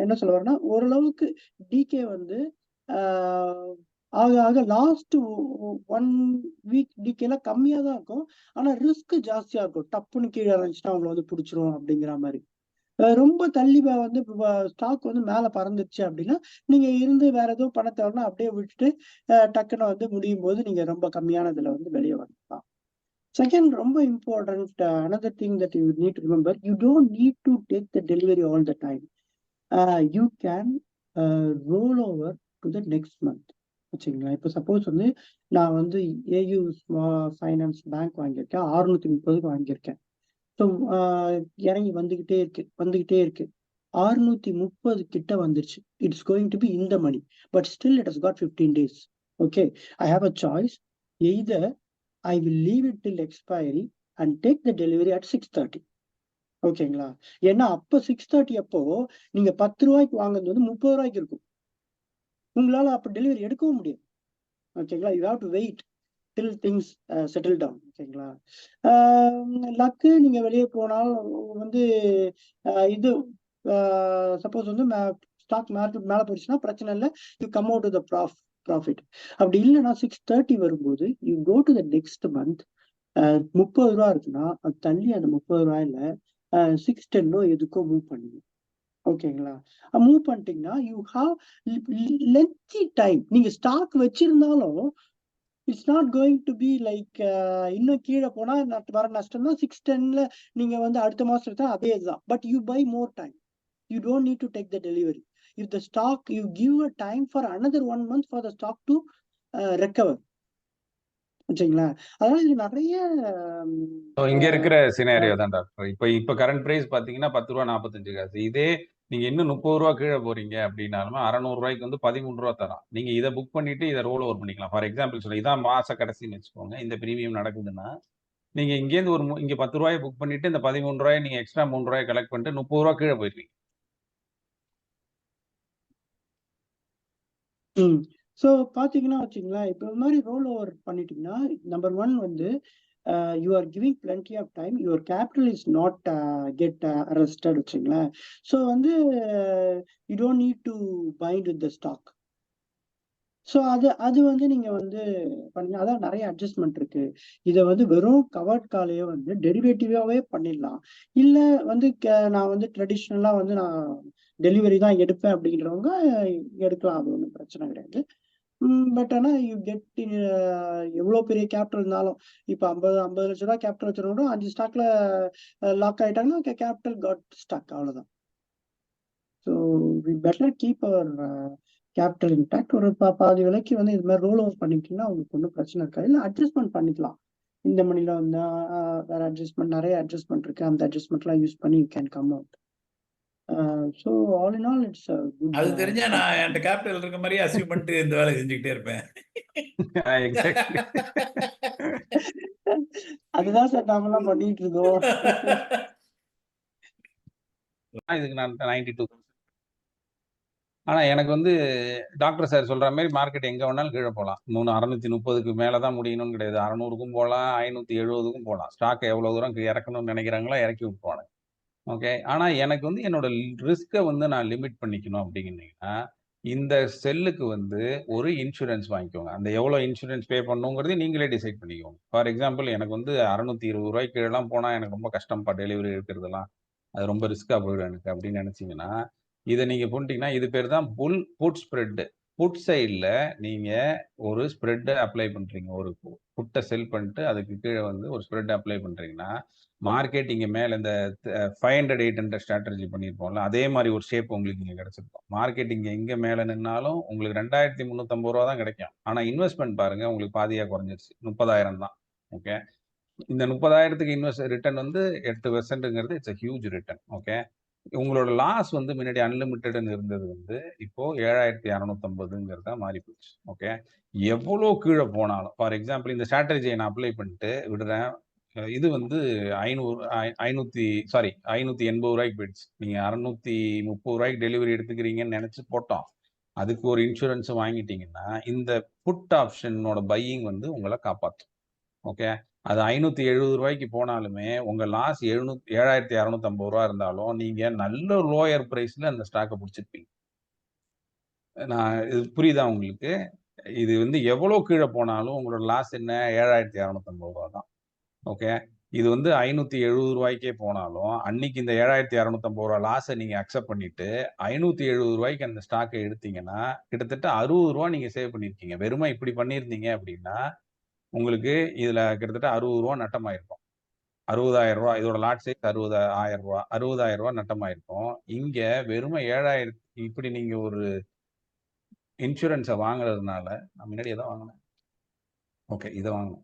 என்ன சொல்ல வரேன்னா ஓரளவுக்கு டிகே வந்து ஆக ஆக லாஸ்ட் 1 வீக் டிகேல கம்மியா தான் இருக்கும். ஆனா ரிஸ்க் ஜாஸ்தியா இருக்கும். டப்புன்னு கீழே இறந்துச்சுன்னா அவங்களை வந்து பிடிச்சிரும் அப்படிங்கிற மாதிரி. ரொம்ப தள்ளி வந்து ஸ்டாக் வந்து மேல பறந்துருச்சு அப்படின்னா நீங்க இருந்து வேற எதுவும் பண்ண தேவைன்னா அப்படியே விட்டுட்டு டக்குன்னு வந்து முடியும் போது நீங்க ரொம்ப கம்மியானதுல வந்து வெளியே வரலாம். Second, ரொம்ப important, another thing that you need to remember, you don't need to take the delivery all the time. You can roll over to the next month. வச்சுங்களா. இப்போ சப்போஸ் வந்து நான் வந்து ஏயு ஃபைனான்ஸ் பேங்க் வாங்கியிருக்கேன், 630 வாங்கியிருக்கேன். So இறங்கி வந்துகிட்டே இருக்கு 630 கிட்ட வந்துருச்சு. இட்ஸ் கோயிங் டு பி இந்த money, but still it has got 15 days. Okay, I have a choice. Either I will leave it till expiry and take the delivery at 6:30. ஓகேங்களா. ஏன்னா அப்போ 6:30 அப்போ நீங்க 10 ரூபாய்க்கு வாங்குறது வந்து 30 ரூபாய்க்கு இருக்கும். உங்களால அப்போ டெலிவரி எடுக்கவும் முடியும். ஓகேங்களா. You have to wait till things settle down. ஓகேங்களா. லக்கு நீங்க வெளியே போனால் வந்து இது சப்போஸ் வந்து ஸ்டாக் மார்க்கெட் மேலே போயிடுச்சுன்னா பிரச்சனை இல்லை. You come out to the profit. அப்படி இல்லைன்னா 6:30 வரும்போது you go to the next month. 30 ரூபா இருக்குன்னா அது தள்ளி அந்த 30 ரூபாயில 610 எதுக்கோ மூவ் பண்ணுங்க. ஓகேங்களா. மூவ் பண்ணிட்டீங்கன்னா யூ ஹாவ் லென்த்தி டைம். நீங்க ஸ்டாக் வச்சிருந்தாலும் it's not going to be like இன்னும் கீழே போனா வர நஷ்டம் தான். 610 நீங்க வந்து அடுத்த மாசம் எடுத்தா அதே இதுதான். But you buy more time. You don't need to take the delivery. If the stock, you give a time for another 1 month for the stock to recover. வச்சுங்களா. அதனால இது நிறைய இங்க இருக்கிற சினாரியோ தான் டாக்டர். இப்ப கரண்ட் பிரைஸ் பாத்தீங்கன்னா 10 ரூபா 45 காசு. இதே நீங்க இன்னும் 30 ரூபா கீழே போறீங்க அப்படின்னாலும் 600 ரூபாய்க்கு வந்து 13 ரூபா தரான். நீங்க இதை புக் பண்ணிட்டு இதை ரோல் ஓவர் பண்ணிக்கலாம். ஃபார் எக்ஸாம்பிள் சொல்ல இதான் மாச கடைசின்னு வச்சுக்கோங்க. இந்த பிரீமியம் நடக்குதுன்னா நீங்க இங்கேருந்து இங்க 10 ரூபாயை புக் பண்ணிட்டு இந்த 13 ரூபாயை நீங்க எக்ஸ்ட்ரா 3 ரூபாயை கலெக்ட் பண்ணிட்டு 30 ரூபா கீழே போயிருவீங்க. ஸோ பார்த்தீங்கன்னா வச்சுங்களேன். இப்போ இது மாதிரி ரோல் ஓவர் பண்ணிட்டீங்கன்னா நம்பர் 1 வந்து you are giving plenty of time. Your capital is not get arrested. வச்சுங்களேன். ஸோ வந்து you don't need to bind with the stock. So அது வந்து நீங்க வந்து பண்ணீங்க. அதான் நிறைய அட்ஜஸ்ட்மெண்ட் இருக்கு. இதை வந்து வெறும் கவர்ட் காலையே வந்து டெரிவேட்டிவாவே பண்ணிடலாம். இல்ல வந்து நான் வந்து ட்ரெடிஷ்னலா வந்து நான் டெலிவரி தான் எடுப்பேன் அப்படிங்கிறவங்க எடுக்கலாம். அது ஒன்றும் பிரச்சனை கிடையாது. பட் ஆனால் யூ கெட் எவ்வளோ பெரிய கேபிட்டல் இருந்தாலும் இப்போ 50 லட்ச ரூபா கேபிட்டல் வச்சிருந்தோம் 5 ஸ்டாக்ல லாக் ஆயிட்டாங்கன்னா கேபிட்டல் காட் ஸ்டாக். அவ்வளோதான். So we better keep our capital intact. ஒரு பாதி விலைக்கு வந்து இது மாதிரி ரோல் ஓவர் பண்ணிக்கிட்டீங்கன்னா உங்களுக்கு ஒன்றும் பிரச்சனை இருக்காது. இல்லை அட்ஜஸ்ட்மெண்ட் பண்ணிக்கலாம். இந்த மணில வந்து வேற அட்ஜஸ்ட்மெண்ட் நிறைய அட்ஜஸ்ட்மெண்ட் இருக்கு. அந்த அட்ஜஸ்ட்மெண்ட்லாம் யூஸ் பண்ணி you can come out. So all in all it's good. அது தெரிஞ்சா நான் என்கிட்ட கேபிட்டல் இருக்க மாதிரியே அசீவ் பண்ணிட்டு இந்த வேலை செஞ்சுக்கிட்டே இருப்பேன். அதுதான் சார் நாமெல்லாம் பண்ணிட்டு இருக்கோம். இதுக்கு நான் 92. ஆனா எனக்கு வந்து டாக்டர் சார் சொல்ற மாதிரி மார்க்கெட் எங்க வேணாலும் கீழே போகலாம். 630க்கு மேலதான் முடியணும்னு கிடையாது. 600க்கும் போகலாம், 570க்கும் போகலாம். ஸ்டாக் எவ்வளவு தூரம் இறக்கணும்னு நினைக்கிறாங்களோ இறக்கி விட்டுருவாங்க. ஓகே. ஆனா எனக்கு வந்து என்னோட ரிஸ்கை வந்து நான் லிமிட் பண்ணிக்கணும் அப்படிங்கன்னா இந்த செல்லுக்கு வந்து ஒரு இன்சூரன்ஸ் வாங்கிக்கோங்க. அந்த எவ்வளவு இன்சூரன்ஸ் பே பண்ணுங்கிறது நீங்களே டிசைட் பண்ணிக்கோங்க. ஃபார் எக்ஸாம்பிள் எனக்கு வந்து 620 ரூபாய்க்கு கீழெல்லாம் போனா எனக்கு ரொம்ப கஷ்டம்ப்பா டெலிவரி எடுக்கிறதுலாம். அது ரொம்ப ரிஸ்கா போயிடும் எனக்கு அப்படின்னு நினைச்சீங்கன்னா இதை நீங்க போட்டீங்கன்னா இது பேர் தான் புட் ஸ்ப்ரெட். புட் சைட்ல நீங்க ஒரு ஸ்ப்ரெட் அப்ளை பண்றீங்க. ஒரு புட்டை செல் பண்ணிட்டு அதுக்கு கீழே வந்து ஒரு ஸ்ப்ரெட் அப்ளை பண்ணுறீங்கன்னா, மார்க்கெட் இங்கே மேலே இந்த 500 800 ஸ்ட்ராட்டஜி பண்ணியிருப்போம்ல, அதே மாதிரி ஒரு ஷேப் உங்களுக்கு இங்கே கிடைச்சிருக்கும். மார்க்கெட் இங்கே எங்கே மேலே நின்னாலும் உங்களுக்கு 2350 ரூபா தான் கிடைக்கும். ஆனால் இன்வெஸ்ட்மெண்ட் பாருங்க உங்களுக்கு பாதியாக குறைஞ்சிருச்சு, 30,000 தான். ஓகே, இந்த 30,000க்கு ரிட்டர்ன் வந்து 8%ங்கிறது it's a huge return. Okay, உங்களோட லாஸ் வந்து முன்னாடி அன்லிமிட்டட்னு இருந்தது வந்து இப்போ 7,250ங்கிறதா மாறி போச்சு. ஓகே, எவ்வளோ கீழே போனாலும், ஃபார் எக்ஸாம்பிள் இந்த ஸ்ட்ராட்டஜியை நான் அப்ளை பண்ணிட்டு விடுறேன், இது வந்து 580 ரூபாய்க்கு போயிடுச்சு. நீங்க 630 ரூபாய்க்கு டெலிவரி எடுத்துக்கிறீங்கன்னு நினைச்சு போட்டோம், அதுக்கு ஒரு இன்சூரன்ஸ் வாங்கிட்டீங்கன்னா இந்த புட் ஆப்ஷனோட பையிங் வந்து உங்களை காப்பாற்றும். ஓகே, அது 570 ரூபாய்க்கு போனாலுமே உங்க லாஸ் 7,250 ரூபா இருந்தாலும் நீங்க நல்ல லோயர் பிரைஸ்ல அந்த ஸ்டாக்கை பிடிச்சிருப்பீங்க. நான் இது புரியுதா உங்களுக்கு? இது வந்து எவ்வளவு கீழே போனாலும் உங்களோட லாஸ் என்ன? 7,250 ரூபா தான். ஓகே, இது வந்து 570 ரூபாய்க்கே போனாலும் அன்னைக்கு இந்த 7,250 ரூபா லாஸை நீங்க அக்செப்ட் பண்ணிட்டு 570 ரூபாய்க்கு அந்த ஸ்டாக்கை எடுத்தீங்கன்னா கிட்டத்தட்ட 60 ரூபா நீங்க சேவ் பண்ணிருக்கீங்க. வெறுமை இப்படி பண்ணியிருந்தீங்க அப்படின்னா உங்களுக்கு இதுல கிட்டத்தட்ட 60 ரூபா நட்டமாயிருக்கும். 60,000 ரூபா, இதோட லாட் சைஸ் 60,000 ரூபா, 60,000 ரூபா நட்டமாயிருக்கும். இங்க வெறுமை 7,000 இப்படி நீங்க ஒரு இன்சூரன்ஸை வாங்குறதுனால, நான் முன்னாடி எதை வாங்கினேன்? ஓகே, இதை வாங்கினேன்.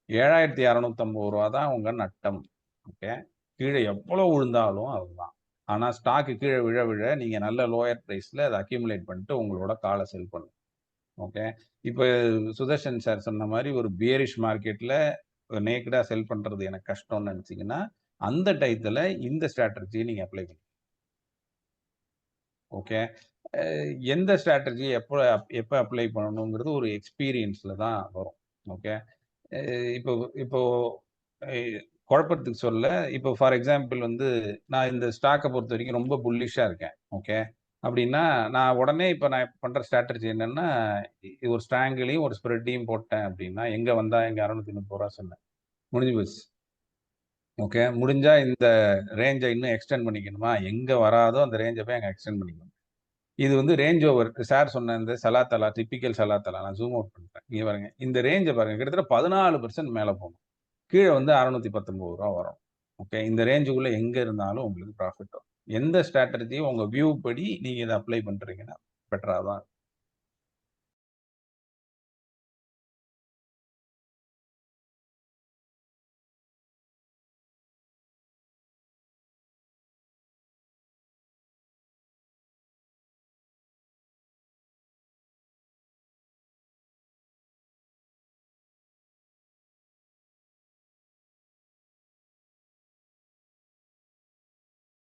7,250 ரூபா தான் உங்க நட்டம். ஓகே, கீழே எவ்வளவு விழுந்தாலும் அதுதான். ஆனா ஸ்டாக்கு கீழே விழ விழ நீங்க நல்ல லோயர் பிரைஸ்ல அதை அக்யூமுலேட் பண்ணிட்டு உங்களோட காலை செல் பண்ணுங்க. ஓகே, இப்போ சுதர்ஷன் சார் சொன்ன மாதிரி ஒரு பியரிஷ் மார்க்கெட்ல நேக்கடா செல் பண்றது எனக்கு கஷ்டம்னு நினைச்சீங்கன்னா அந்த டயத்துல இந்த ஸ்ட்ராட்டஜியை நீங்க அப்ளை பண்ணுங்க. ஓகே, எந்த ஸ்ட்ராட்டஜி எப்போ அப்ளை பண்ணணுங்கிறது ஒரு எக்ஸ்பீரியன்ஸ்ல தான் வரும். ஓகே, இப்போ இப்போ குழப்பத்துக்கு சொல்ல, இப்போ ஃபார் எக்ஸாம்பிள் வந்து நான் இந்த ஸ்டாக்கை பொறுத்த வரைக்கும் ரொம்ப புல்லிஷா இருக்கேன். ஓகே, அப்படின்னா நான் உடனே இப்போ நான் பண்ற ஸ்ட்ராட்டஜி என்னன்னா, ஒரு ஸ்ட்ராங்கிலையும் ஒரு ஸ்ப்ரெட்டையும் போட்டேன் அப்படின்னா எங்க வந்தா எங்க 630 ரூபா சொன்னேன், முடிஞ்சு போச்சு. ஓகே, முடிஞ்சா இந்த ரேஞ்சை இன்னும் எக்ஸ்டெண்ட் பண்ணிக்கணுமா, எங்க வராதோ அந்த ரேஞ்சை போய் அங்கே எக்ஸ்டெண்ட் பண்ணிக்கணும். இது வந்து ரேஞ்ச் ஓவர். சார் சொன்ன இந்த சலாத்தலா, டிப்பிக்கல் சலாத்தலா, நான் ஜூம் அவுட் பண்ணிட்டேன். இங்க பாருங்க, இந்த ரேஞ்சை பாருங்க, கிட்டத்தட்ட 14% மேலே போகணும், கீழே வந்து 619 ரூபா வரும். ஓகே, இந்த ரேஞ்சுக்குள்ள எங்க இருந்தாலும் உங்களுக்கு ப்ராஃபிட் வரும். எந்த ஸ்ட்ராட்டஜியும் உங்க வியூ படி நீங்க இதை அப்ளை பண்றீங்கன்னா பெட்டரா தான்.